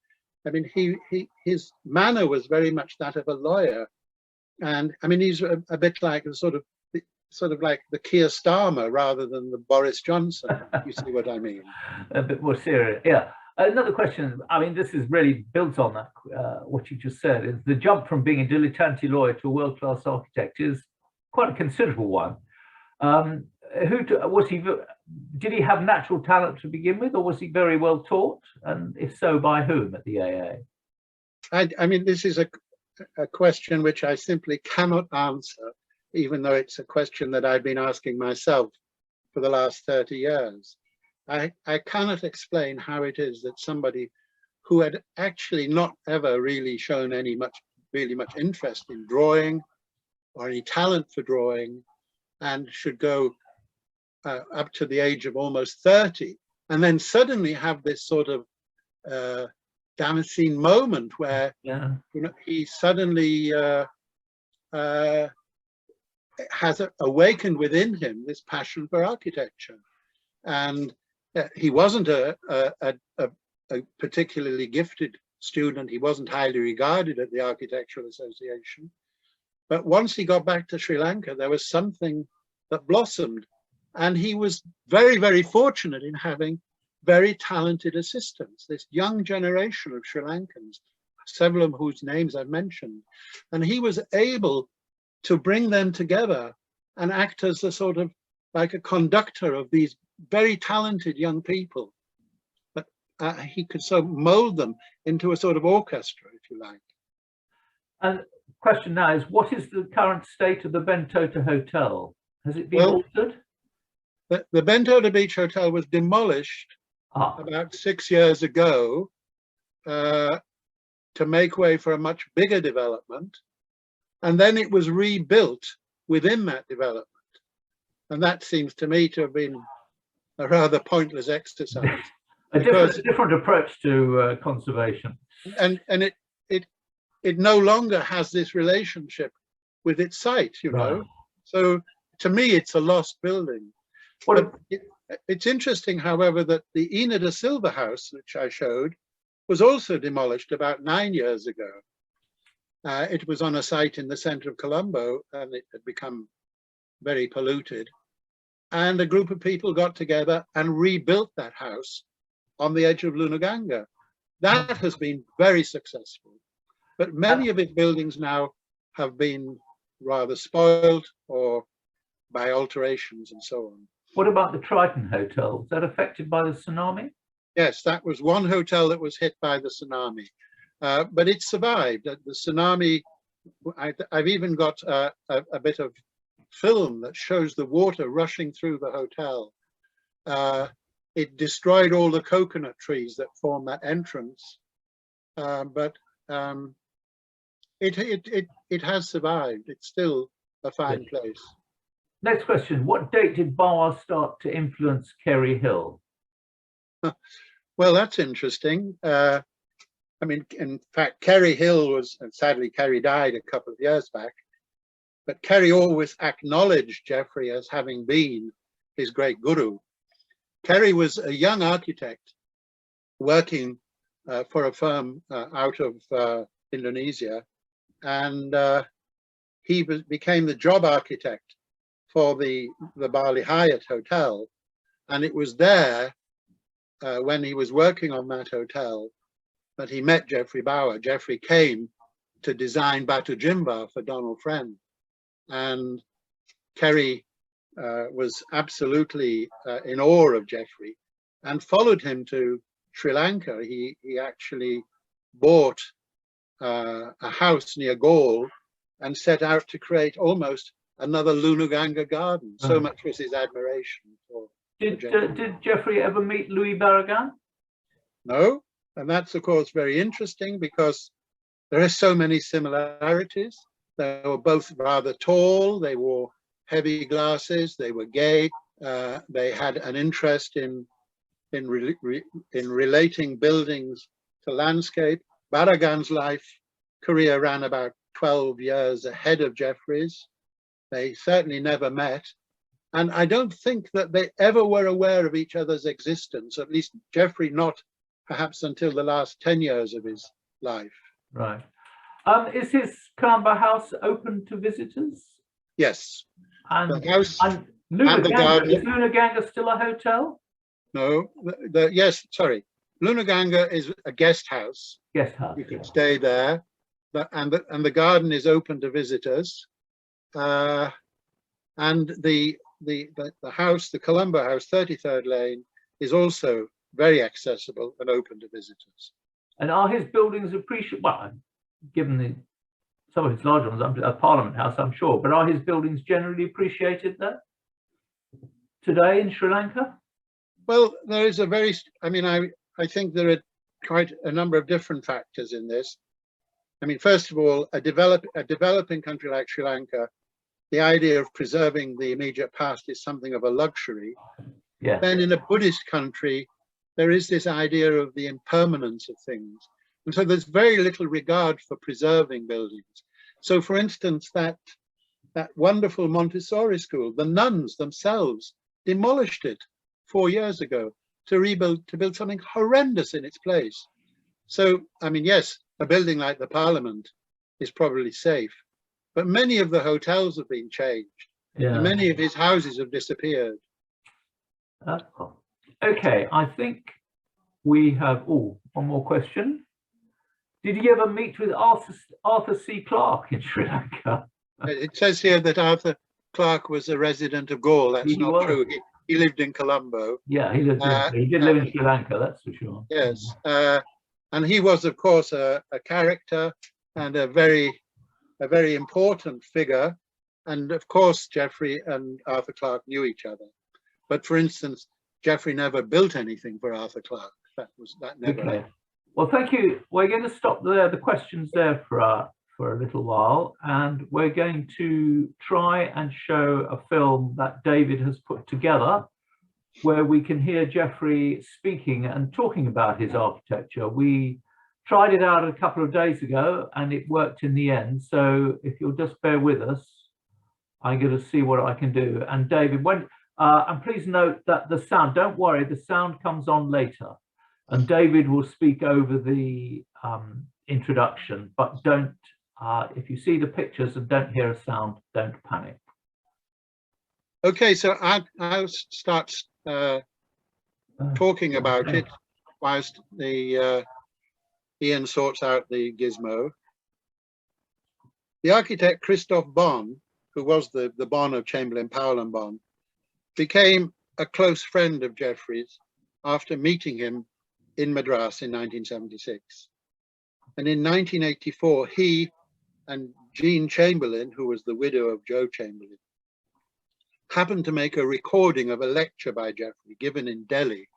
I mean, his manner was very much that of a lawyer. And I mean, he's a bit like sort of like the Keir Starmer rather than the Boris Johnson. You see what I mean? A bit more serious, yeah. Another question, I mean, this is really built on that, what you just said, is the jump from being a dilettante lawyer to a world-class architect is quite a considerable one. Did he have natural talent to begin with, or was he very well taught? And if so, by whom at the AA? I mean, this is a question which I simply cannot answer, even though it's a question that I've been asking myself for the last 30 years. I cannot explain how it is that somebody who had actually not ever really shown really much interest in drawing or any talent for drawing, and should go up to the age of almost 30, and then suddenly have this sort of Damascene moment where he suddenly has awakened within him this passion for architecture. And he wasn't a particularly gifted student. He wasn't highly regarded at the Architectural Association. But once he got back to Sri Lanka, there was something that blossomed. And he was very, very fortunate in having very talented assistants, this young generation of Sri Lankans, several of whose names I've mentioned. And he was able to bring them together and act as a sort of like a conductor of these very talented young people. But he could so mold them into a sort of orchestra, if you like. And the question now is, what is the current state of the Bentota Hotel? Has it been altered? The Bentota Beach Hotel was demolished about 6 years ago to make way for a much bigger development. And then it was rebuilt within that development. And that seems to me to have been a rather pointless exercise. a different approach to conservation. And it no longer has this relationship with its site, you know. Right. So to me, it's a lost building. It's interesting, however, that the Ina da Silva house, which I showed, was also demolished about 9 years ago. It was on a site in the center of Colombo, and it had become very polluted. And a group of people got together and rebuilt that house on the edge of Lunaganga. That has been very successful. But many of its buildings now have been rather spoiled or by alterations and so on. What about the Triton Hotel? Was that affected by the tsunami? Yes, that was one hotel that was hit by the tsunami. But it survived. The tsunami, I've even got a bit of film that shows the water rushing through the hotel. It destroyed all the coconut trees that form that entrance. But it has survived. It's still a fine place. Next question. What date did Bawa start to influence Kerry Hill? Well, that's interesting. I mean, in fact, Kerry Hill was, and sadly Kerry died a couple of years back, but Kerry always acknowledged Geoffrey as having been his great guru. Kerry was a young architect working for a firm out of Indonesia, and he became the job architect for the Bali Hyatt Hotel. And it was there when he was working on that hotel that he met Geoffrey Bawa. Geoffrey came to design Batu Jimbo for Donald Friend. And Kerry was absolutely in awe of Geoffrey and followed him to Sri Lanka. He actually bought a house near Galle and set out to create almost another Lunaganga garden. So much was his admiration for Did Geoffrey ever meet Louis Barragan? No, and that's of course very interesting because there are so many similarities. They were both rather tall, they wore heavy glasses, they were gay, they had an interest in relating buildings to landscape. Barragan's career ran about 12 years ahead of Geoffrey's. They certainly never met. And I don't think that they ever were aware of each other's existence, at least Geoffrey not perhaps until the last 10 years of his life. Right. Is his Colombo house open to visitors? Yes. And the house and Lunaganga, the garden. is Lunaganga still a hotel? No, yes, sorry. Lunaganga is a guest house. Guest house. You can stay there, and the garden is open to visitors. And the house, the Colombo House, 33rd Lane, is also very accessible and open to visitors. And are his buildings appreciated? Well, given some of his larger ones, a Parliament House, I'm sure, but are his buildings generally appreciated there today in Sri Lanka? Well, there is I think there are quite a number of different factors in this. I mean, first of all, a developing country like Sri Lanka, the idea of preserving the immediate past is something of a luxury. Yeah. Then in a Buddhist country, there is this idea of the impermanence of things. And so there's very little regard for preserving buildings. So for instance, that wonderful Montessori school, the nuns themselves demolished it 4 years ago to build something horrendous in its place. So, I mean, yes, a building like the Parliament is probably safe, but many of the hotels have been changed. Yeah. And many of his houses have disappeared. Okay, I think we have one more question. Did he ever meet with Arthur C. Clarke in Sri Lanka? It says here that Arthur Clarke was a resident of Galle. That's not true. He lived in Colombo. Yeah, he did live in Sri Lanka, that's for sure. Yes, and he was, of course, a character and a very important figure. And of course, Geoffrey and Arthur Clarke knew each other. But for instance, Geoffrey never built anything for Arthur Clarke. That never happened. Well, thank you. We're going to stop there, the questions there for a little while, and we're going to try and show a film that David has put together where we can hear Geoffrey speaking and talking about his architecture. We tried it out a couple of days ago and it worked in the end. So if you'll just bear with us, I'm going to see what I can do. And David, and please note that the sound, don't worry, the sound comes on later. And David will speak over the introduction, but don't, if you see the pictures and don't hear a sound, don't panic. Okay, so I'll start talking about it whilst Ian sorts out the gizmo. The architect Christoph Bon, who was the Bon of Chamberlain, Powell and Bon, became a close friend of Geoffrey's after meeting him in Madras in 1976. And in 1984, he and Jean Chamberlain, who was the widow of Joe Chamberlain, happened to make a recording of a lecture by Geoffrey given in Delhi.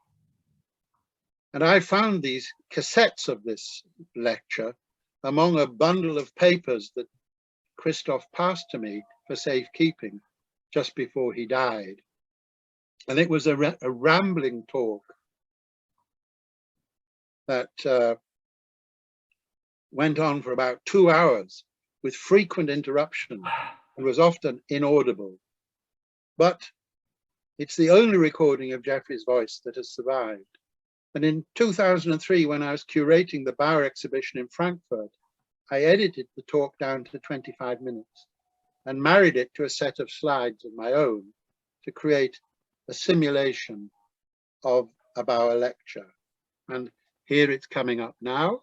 And I found these cassettes of this lecture among a bundle of papers that Christoph passed to me for safekeeping just before he died. And it was a rambling talk that went on for about 2 hours with frequent interruptions and was often inaudible. But it's the only recording of Geoffrey's voice that has survived. And in 2003, when I was curating the Bawa exhibition in Frankfurt, I edited the talk down to 25 minutes and married it to a set of slides of my own to create a simulation of a Bawa lecture. And here it's coming up now.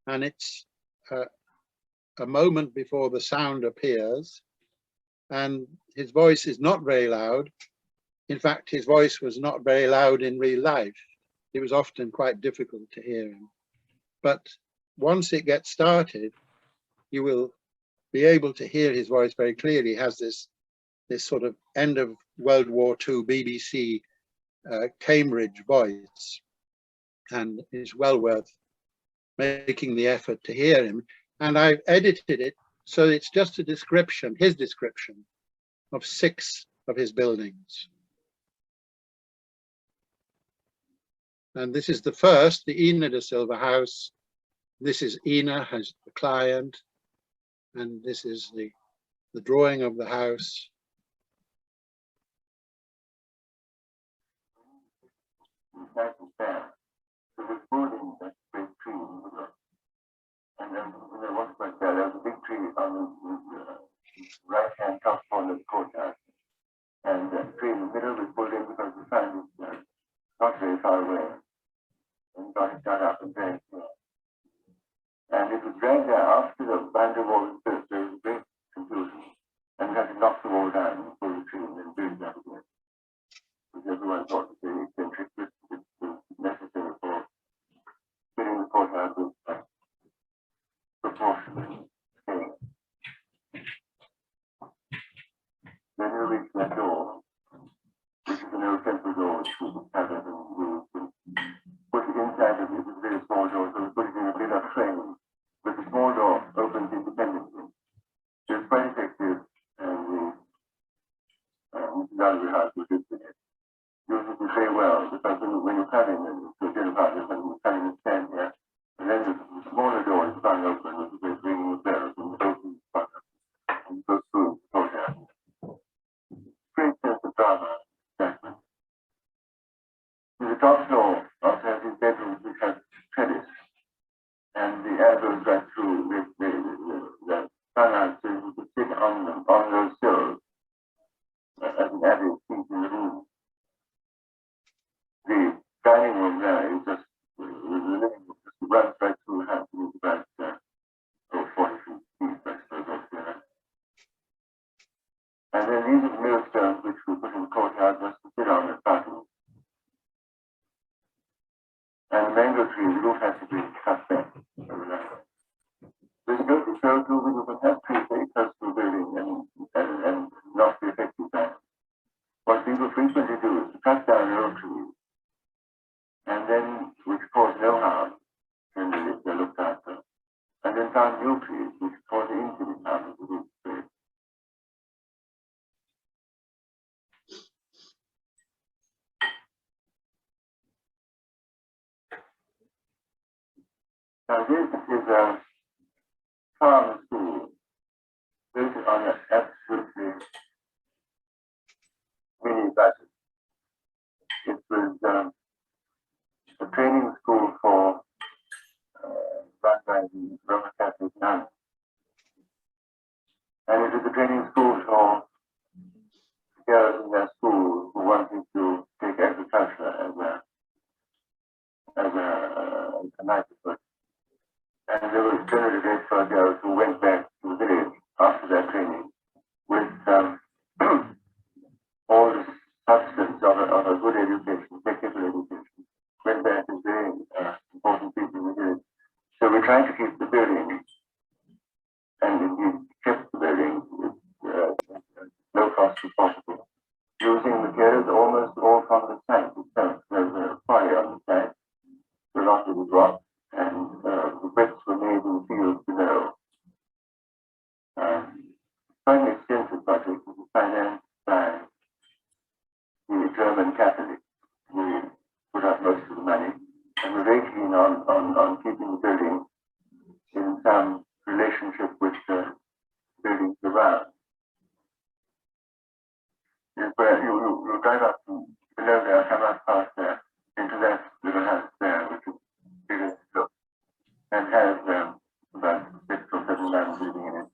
And it's a moment before the sound appears. And his voice is not very loud, in fact, his voice was not very loud in real life. It was often quite difficult to hear him. But once it gets started, you will be able to hear his voice very clearly. He has this sort of end of World War II BBC Cambridge voice, and it's well worth making the effort to hear him. And I've edited it so it's just a description, his description of 6 of his buildings. And this is the first, the Ina da Silva house. This is Ina as the client, and this is the drawing of the house. And then there was a big tree on the right-hand top corner of the courtyard. And the tree in the middle was pulled in because the sun was not very far away. And got it done up and dragged here. And it was dragged out after the boundary wall was built. There was a great confusion. And we had to knock the wall down and pull the tree and then build that again. Because everyone thought that the eccentric was necessary for filling the courtyard with proportional scale. Then you reach that door, which is an old temple door, which was covered and used, and put it inside of it. It was a very small door, so we put it in a bigger frame. But the small door opens independently. So it's quite effective, and the Drs House was good with it. Uses it very well, because when you come in and to dinner parties, and you come in and stand here, and then the smaller door is flung open, which is a ringing of bells, and it opens the front and goes through the courtyard. Great sense of drama, excitement. The top floor also has his bedrooms, which have trellis, and the air goes right through the sunlight, so you can sit on those sills as an added seat in the room. The dining room there is just the living room, just runs right through the house, and it's about 40 feet deep, I suppose, altogether. And then these are the millstones which we put in the courtyard just to sit on at parties. And the mango tree, the roof has to be cut back overnight. There's no control to it, you can have trees very close to the building and not be affected by it. What people frequently do is to cut down old trees, and then, which cause no harm, when they're looked after, and then plant new trees, which cause infinite harm to the roof space. Now this is a farm school built on an absolutely mini budget. It was a training school for run by the Roman Catholic nuns. And it was a training school for girls in their school who wanted to take agriculture as a livelihood. And there was generally great for girls who went back to the village after their training with all the substance of a good education, technical education. Went back as very important people in the village. So we tried to keep the building, and indeed kept the building with low cost as possible, using materials almost all from the site itself. There was a quarry on the site, a lot of it was rock, and the bricks were made in the fields below. Quite an extensive project. It was financed by the German Catholics. We put up most of the money, and we're very keen on keeping the building in some relationship with the buildings around. Where you drive up below there, come up past there, into that little house there, which is big as it looks, and has about 6 or 7 nuns living in it,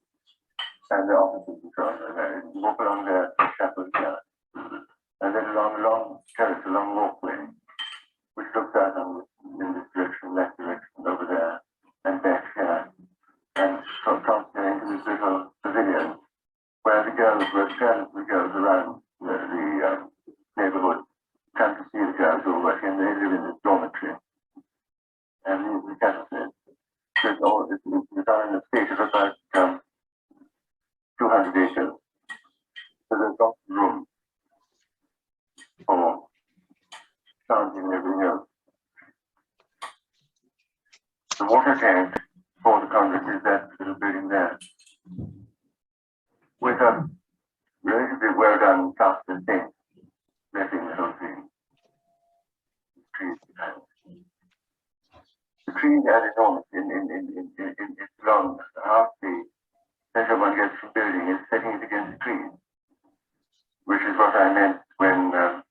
and the offices and so on there. You walk along there to chapel here, and then along a long terrace, a long walkway, which looks out in this direction, that direction, over there, and back here, and comes here into this little pavilion, where the girls were scattered the girls around the It's on an estate of about 200 acres. So there's lots of room for planting and everything else. The water tank for the convent is that little building there, with a relatively well done plaster thing, letting the whole thing. The trees are enormous in long. Half the pleasure one gets from building is setting it against the trees, which is what I meant when I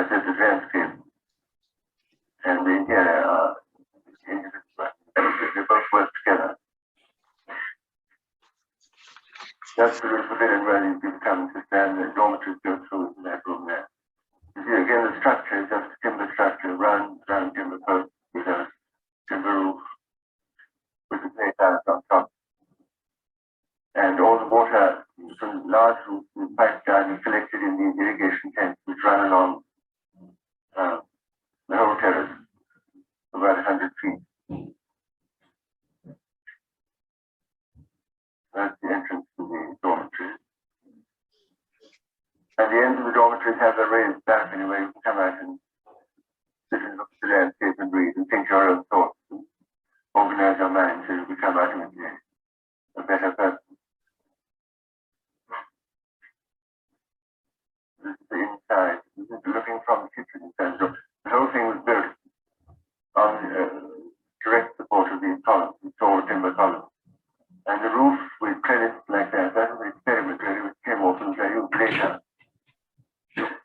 said the landscape and the interior are individual. They both work together. That's the little bit where you can come and sit there and the dormitories go through in that room there. You see, again, the structure is just a timber structure, round timber posts with a timber roof with the clay tiles on top. And all the water from large roofs is piped down and collected in these irrigation tanks which run along the whole terrace, about 100 feet. That's the entrance to the dormitories. At the end of the dormitories have a raised balcony where you can come out and sit and look at the landscape and read and think your own thoughts and organize your mind so you become ultimately a better person. This is the inside. This is looking from the kitchen inside. So the whole thing was built on direct support of these columns, these tall timber columns. And the roof with trellises like that, that was an experiment really, which came off and was used later.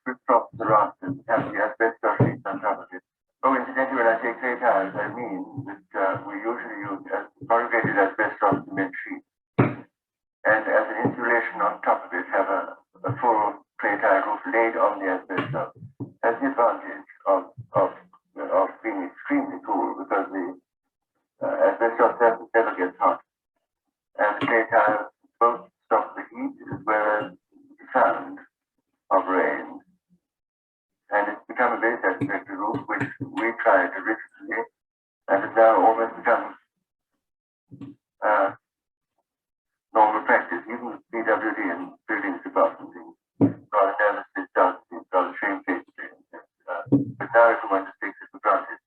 With props the rafters, have the asbestos sheets on top of it. Oh, incidentally, when I say clay tiles, I mean that we usually use corrugated asbestos cement sheets. And as an insulation on top of it, have a full clay tile roof laid on the asbestos. Has the advantage of being extremely cool because the asbestos surface never gets hot. And the clay tiles both stop the heat as well as the sound of rain. And it's become a very satisfactory roof, which we tried originally, and has now almost become normal practice. Even with BWD and buildings department, rather nervously started, rather shamefacedly. But now everyone just takes it for granted.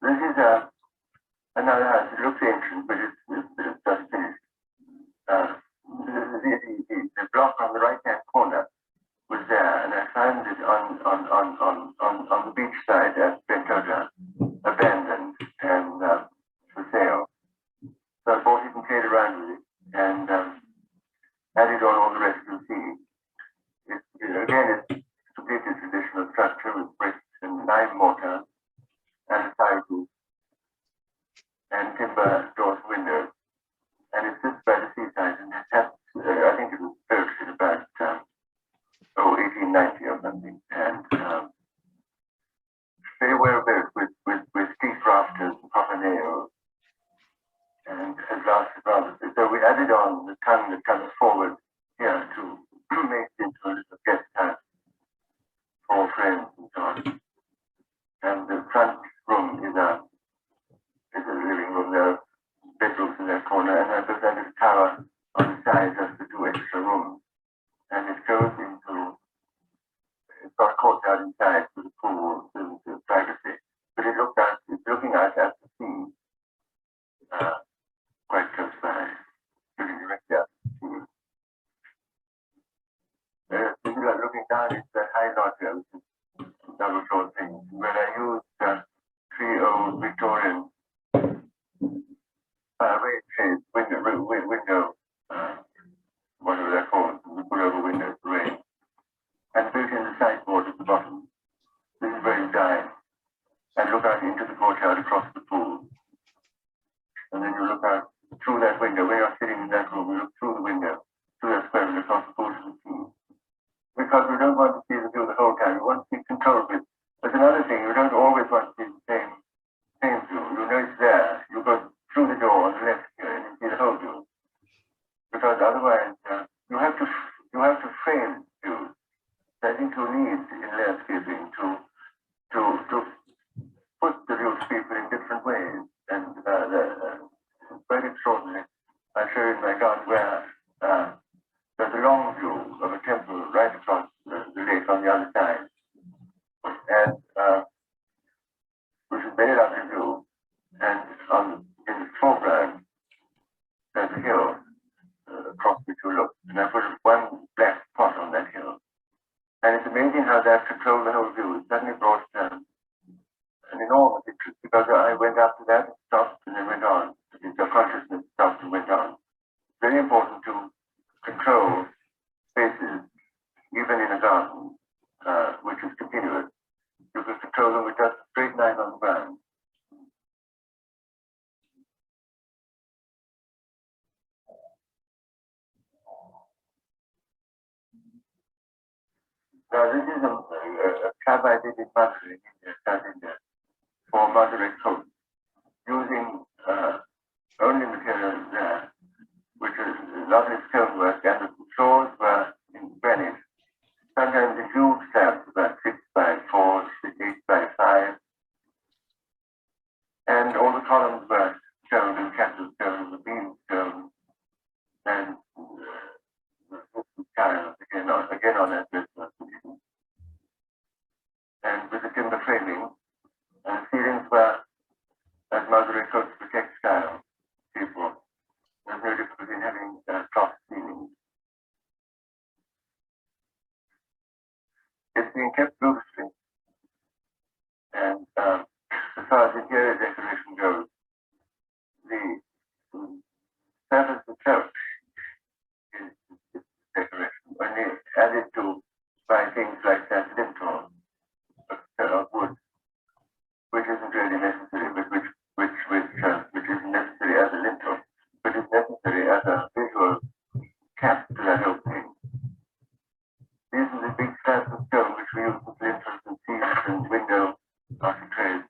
This is another house. It looks ancient, but it's just finished. The block on the right-hand corner was there, and I found it on the beach side at Bentoja, abandoned and for sale. So I bought it and played around with it and added on all the rest you see. Again, it's completely traditional structure with bricks and lime mortar and a tile roof and timber doors and windows. And it sits by the seaside, and it has, I think it was built in about 1890 or something. And very well built with teak rafters and copper nails, and has lasted rather. So we added on the tongue that comes forward here to make it into a little guest house for friends and so on. And the front room is a living room. There are bedrooms in that corner, and I presented a tower on the side just to do extra rooms. And it goes into, it's got a courtyard inside with a pool and privacy. But it's looking out at the sea, quite close by, looking directly at the sea. If you are looking down into that high lodge, which is double short thing, where I used 3 old Victorian rain window, whatever they're called, we put over windows for rain, and built in the sideboard at the bottom. This is where you dine, and look out into the courtyard across the pool. And then you look out through that window. When you're sitting in that room, you look through the window, through that square and across the pool to the sea. Because we don't want to see the view the whole time. We want to be controlled with. There's another thing, you don't always want to see the same view. You know it's there. You go through the door on the left here and you see the whole view. Because otherwise you have to frame views need in landscaping to put the view to people in different ways, and quite extraordinary. I show you in my garden where there's a long view of a temple right across the lake on the other side, and which is a very lovely view, and in the foreground there's a hill across which you look, and I put one black spot on that hill. And it's amazing how that controlled the whole view. It suddenly brought an enormous interest, because I went after that, stopped, and then went on. The consciousness stopped and went on. It's very important to control spaces, even in a garden, which is continuous. You can control them with just a straight line on the ground. Now, this is a club I did in Batu in India, South India, for moderate coats, using only materials there, which is lovely stonework, and the floors were in granite. Sometimes the huge slabs, about 6 by 4, 8 by 5, and all the columns were stone and capital stone, the beams stone, and tiles again on that business. And with the timber framing, and ceilings were, as Margaret coats for textile people, there's no difficulty in having cloth ceilings. It's being kept beautifully, and as far as interior decoration goes, the surface itself is decoration. When they added to by things like that lintel of wood, which isn't really necessary, but which isn't necessary as a lintel, but is necessary as a visual cap to that opening. These are the big slabs of stone which we use for lintels and seats and window architraves.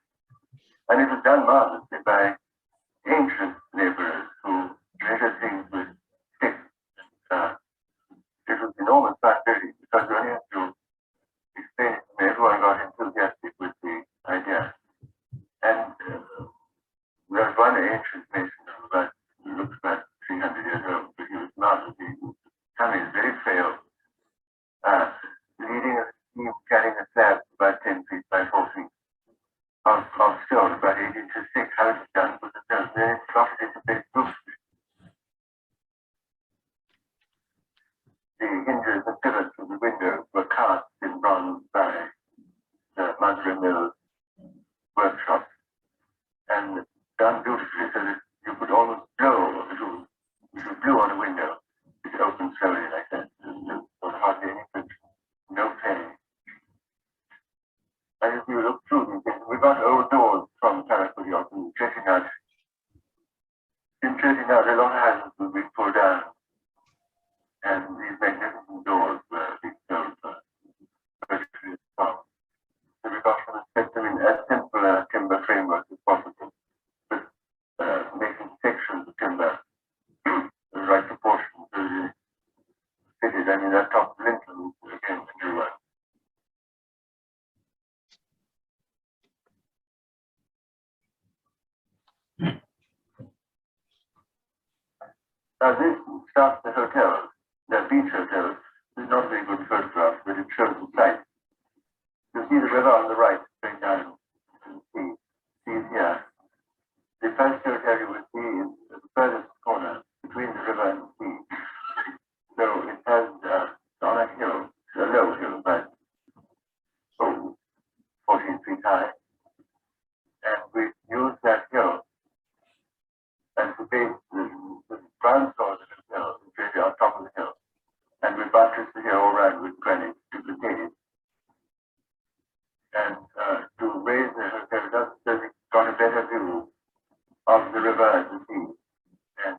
And it was done marvelously by ancient laborers who measured things with sticks. It was enormous possibility, because you only have to explain it to me. Everyone got enthusiastic with the idea. And there's one ancient mason who looks about 300 years old, but he was marvelous. Tummy is very frail, leading a team carrying a slab about 10 feet by 4 feet of stone, about 8 inches thick. How it was done was then it slotted into place beautifully. The hinges and pivots of the windows were cast in bronze by the Madre Mills workshop, and done beautifully so that you could almost blow, if you blew on a window, it opened slowly like that. There was hardly any friction, no pain. And if you look through these things, we got old doors from Tarakudi in checking out. In checking out, a lot of houses would be pulled down, and these magnificent doors were being sold for virtually strong. So we got them and set them in as simple a timber framework as possible, but making sections of timber the right proportion so they fitted. I mean, that top lintel was again a new one. Now this starts the hotels, the beach hotels. This is not a very good photograph, but it shows the site. You see the river on the right, straight down to the sea. See it here. The first hotel you will see is at the furthest corner between the river and the sea. So it has on a hill, a low hill, about 14 feet high. And we use that hill as the base, the ground floor of the hotel is really on top of the hill. And we buttress the hill all around with granite to contain it. And to raise the hotel, so we got a better view of the river and the sea. And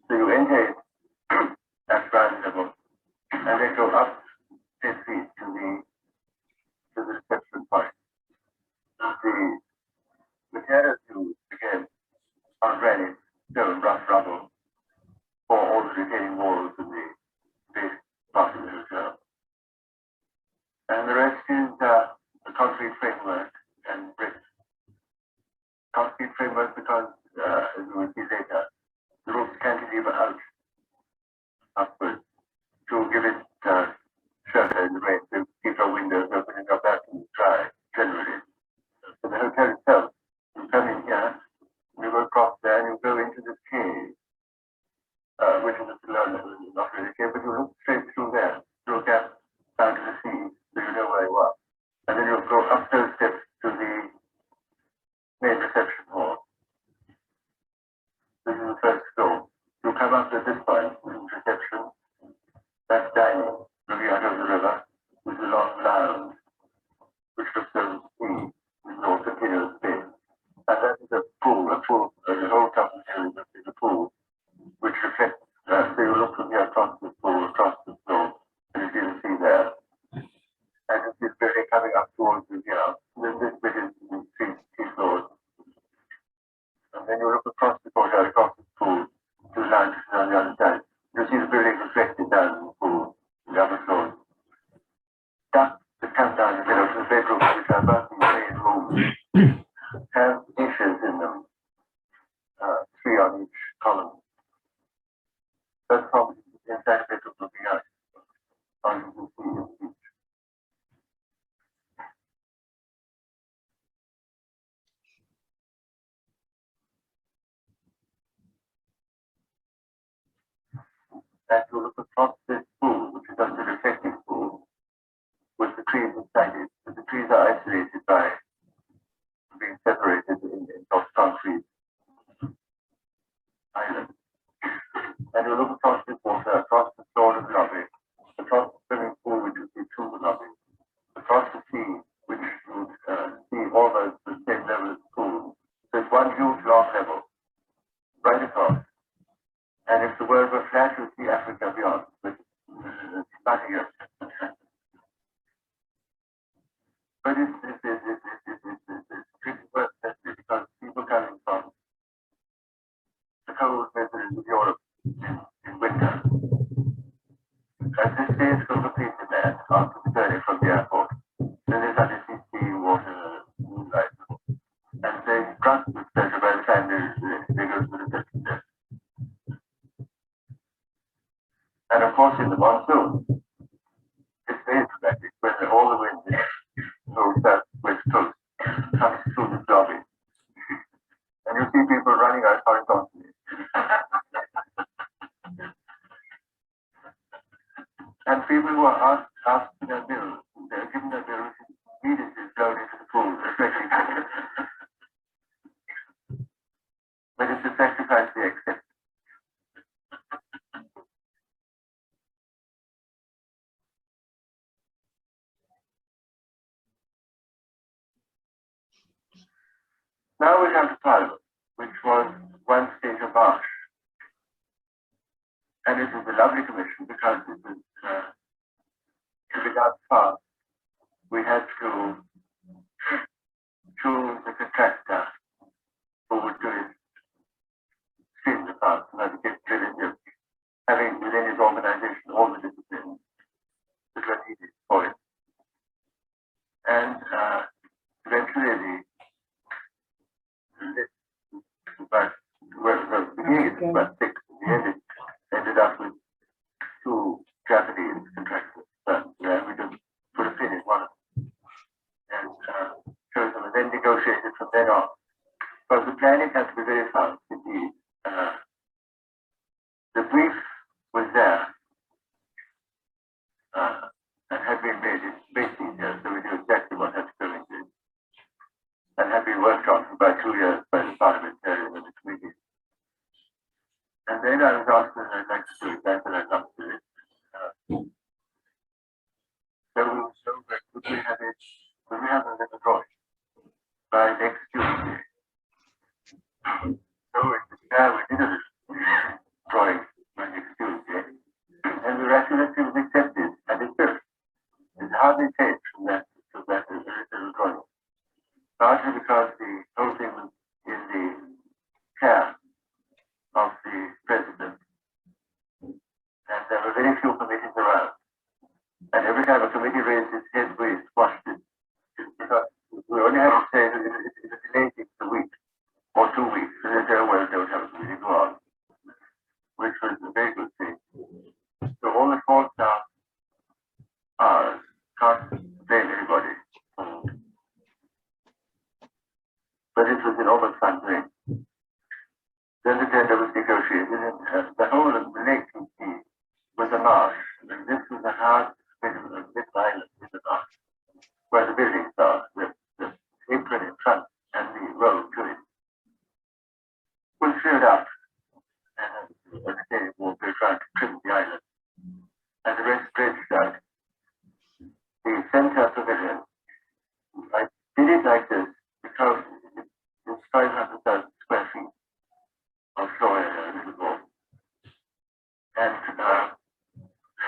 so you enter it at ground level, and then go up 10 feet to the reception point. The materials used, again, are granite, stone, rough rubble, for all the retaining walls in the base part of the hotel. concrete framework and bricks. Concrete framework because, as we will see later, the roof cantilever out upwards to give it shelter in the rain, to keep our windows open and our balconies dry, generally. So the hotel itself, you come in here, you go across there and you go into this cave, which is not really a cave, but you look straight through there, through a gap down to the sea, so you know where you are. And then you'll go up those steps to the main reception hall. This is the first floor. You come up to this point, which is reception. That's dining, looking out over the river, with a long lounge, which looks over the sea, with all continuous space. And that is a pool, the whole top of the area is a pool, which reflects, so you look from here across the pool, across the floor, and you see the sea there. And you see the building coming up towards you here. Then this bit is the three floors. And then you look across the courtyard, across the pool, to the lounge on the other side. You see the building reflected down in the pool, in the upper floors. Ducts that come down the middle to the bedrooms, which are above the main rooms, have niches in them, 3 on each column. That's probably the entire bedroom looking out onto the sea and beach. And you look across this pool, which is under the reflecting pool, with the trees inside it. But the trees are isolated by being separated in soft concrete islands. And you look across this water, across the floor of the lobby, across the swimming pool, which you see through the lobby, across the sea, which you would see almost the same level as the pool. So it's one huge long level, right across. And if the world were flat, you'd see Africa beyond, but nothing else. But it's pretty worth that because people coming from the cold weather of Europe in winter. At this stage, we'll complete the net after the journey from the airport. Then there's obviously sea, water, moonlight, and they drunk with pleasure by the time they go to the reception desk. And of course, in the monsoon, it's very dramatic when all the wind goes south west coast comes through this lobby. And you see people running out horizontally. And people who are asked for their bill, they're given their bill, which is immediately blown into the pool, reflecting. But it's a sacrifice they accept. Now we have the Parliament, which was one stage of march. And it was a lovely commission because it was, to be done fast, we had to choose a contractor who would do it extremely fast, and I became brilliant, having within his organization all the disciplines that were needed for it. And eventually the beginning it was about 6, in the end it ended up with 2 Japanese contractors. We just put a pin in one of them and chose them, and then negotiated from then on. But the planning had to be very fast indeed. The brief was there and had been made in great detail, so we knew exactly what had to go into it, and had been worked on for about 2 years by the parliamentarian and the committee. And then I was asked whether I'd like to do it, and I'd love to do it. So could we have it, could we have a little drawing by next Tuesday? So we did a little drawing by next Tuesday, and miraculously was accepted, and it's built. It's hardly changed from that to that little drawing. Partly because the whole thing was in the care of the president, and there were very few committees around. And every time a committee raised its head, we squashed it because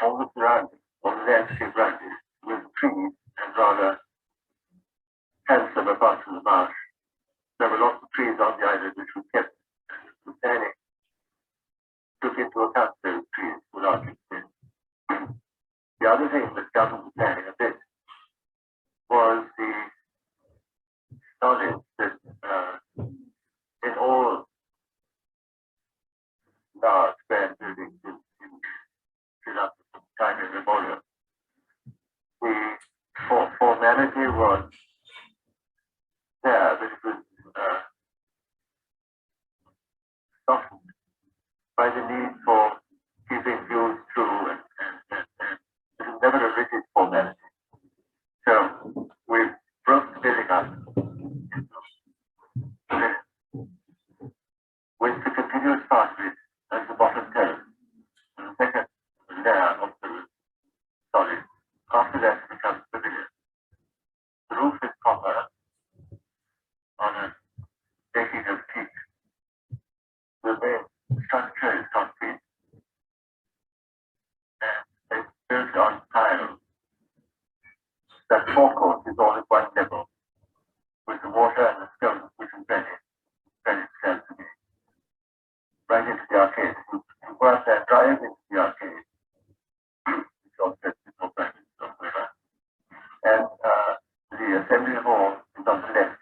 all the surroundings, all the landscape around it, with trees and rather handsome apart from the marsh. There were lots of trees on the island which were kept. The planning took into account those trees to a large extent. The other thing that governed the planning a bit was the knowledge that in all large grand buildings in Sri Lanka from time immemorial, the formality was there, but it was softened by the need for keeping views true and it was never a rigid formality. So we broke the building up with the continuous part of it as the bottom terrace, and the second layer of the solid. After that it becomes pavilion. The roof is copper on a decking of teak. The main structure is concrete and it's built on tiles. That forecourt is all at one level, with the water and the stones which is granite stands to be right into the arcade. You go out there, drive into the arcade, which all sets before practice or whatever, and the assembly hall is on the left.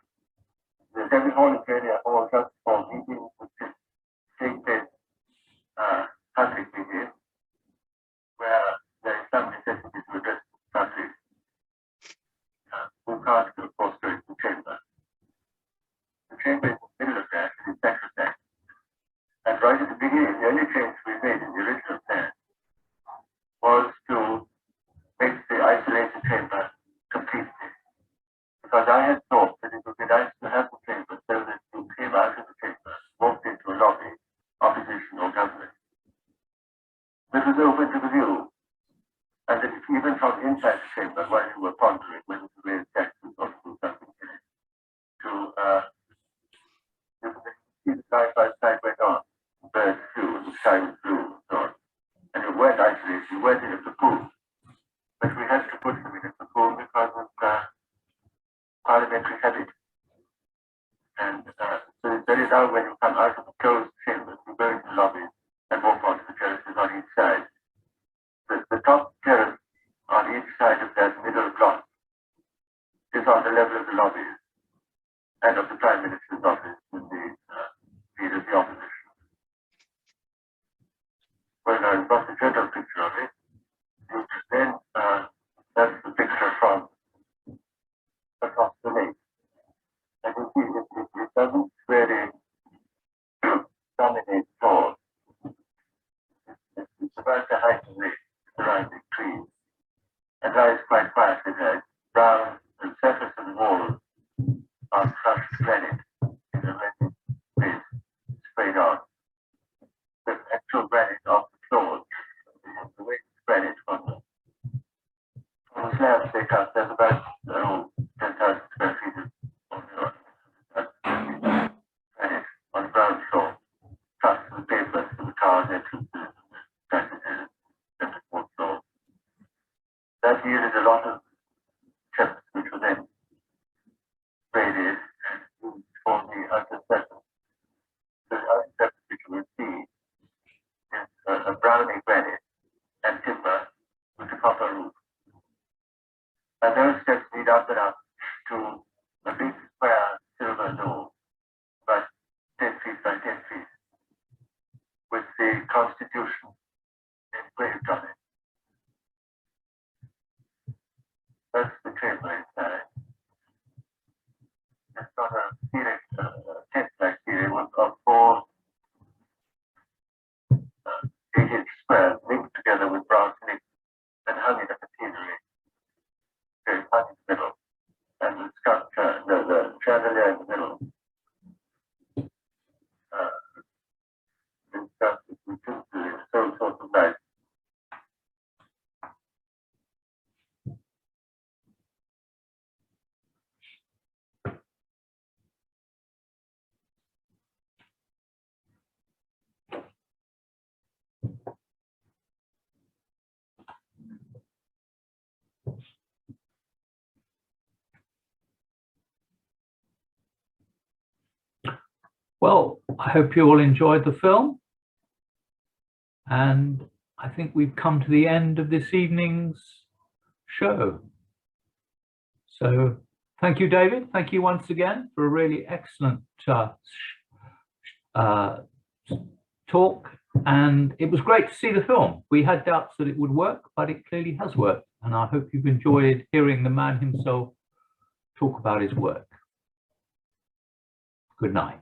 The assembly hall is really a hall just for meetings which take place publicly here, where there is some necessity to address the public who can't, of course, go into the chamber. The chamber is in the middle of that, it is sacrosanct. And right at the beginning, the only change we made in the original plan was to make the isolated chamber completely. Because I had thought that it would be nice to have the chamber so that you came out of the chamber, walked into a lobby, opposition or government. This was open to the view. And that even from inside the chamber, while you were pondering whether to raise taxes or to do something in it, you could see the side by side went on. Birds flew and the sky was blue and so on. And you weren't isolated, you weren't in a cocoon. But we had to put them in a cocoon because of parliamentary habit. And so it's very now when you come out of the closed chambers, you go into the lobbies and walk onto the terraces on each side. The top terrace on each side of that middle block is on the level of the lobbies and of the Prime Minister's office in the leader of the opposition. When I've got the general picture of it, then that's the picture from across the lake. And you see it doesn't really dominate shores. It's about the height of the surrounding trees and lies quite quietly there. Brown, the surface of the walls are crushed granite in a ready place, sprayed on. The actual granite off the floors, the weight of granite from the slabs they cut, there's about 10,000 square feet of granite on the ground floor, trussed to the pavement to the cars, entrances, passages, and the fourth floor. That yielded a lot of chips which were then braided and used for the outer surface. The outer surface which you will see is a browning granite and timber with a copper roof. And those steps lead up and up to a big square silver door, about 10 feet by 10 feet, with the Constitution engraved on it. That's the chamber inside. It's got a ceiling, tent-like ceiling of 4 8-inch squares linked together with brass links and hung in a catenary. Very hung in the middle. And the sculpture, the chandelier in the middle. It's so sort of nice. Well, I hope you all enjoyed the film. And I think we've come to the end of this evening's show. So thank you, David. Thank you once again for a really excellent talk. And it was great to see the film. We had doubts that it would work, but it clearly has worked. And I hope you've enjoyed hearing the man himself talk about his work. Good night.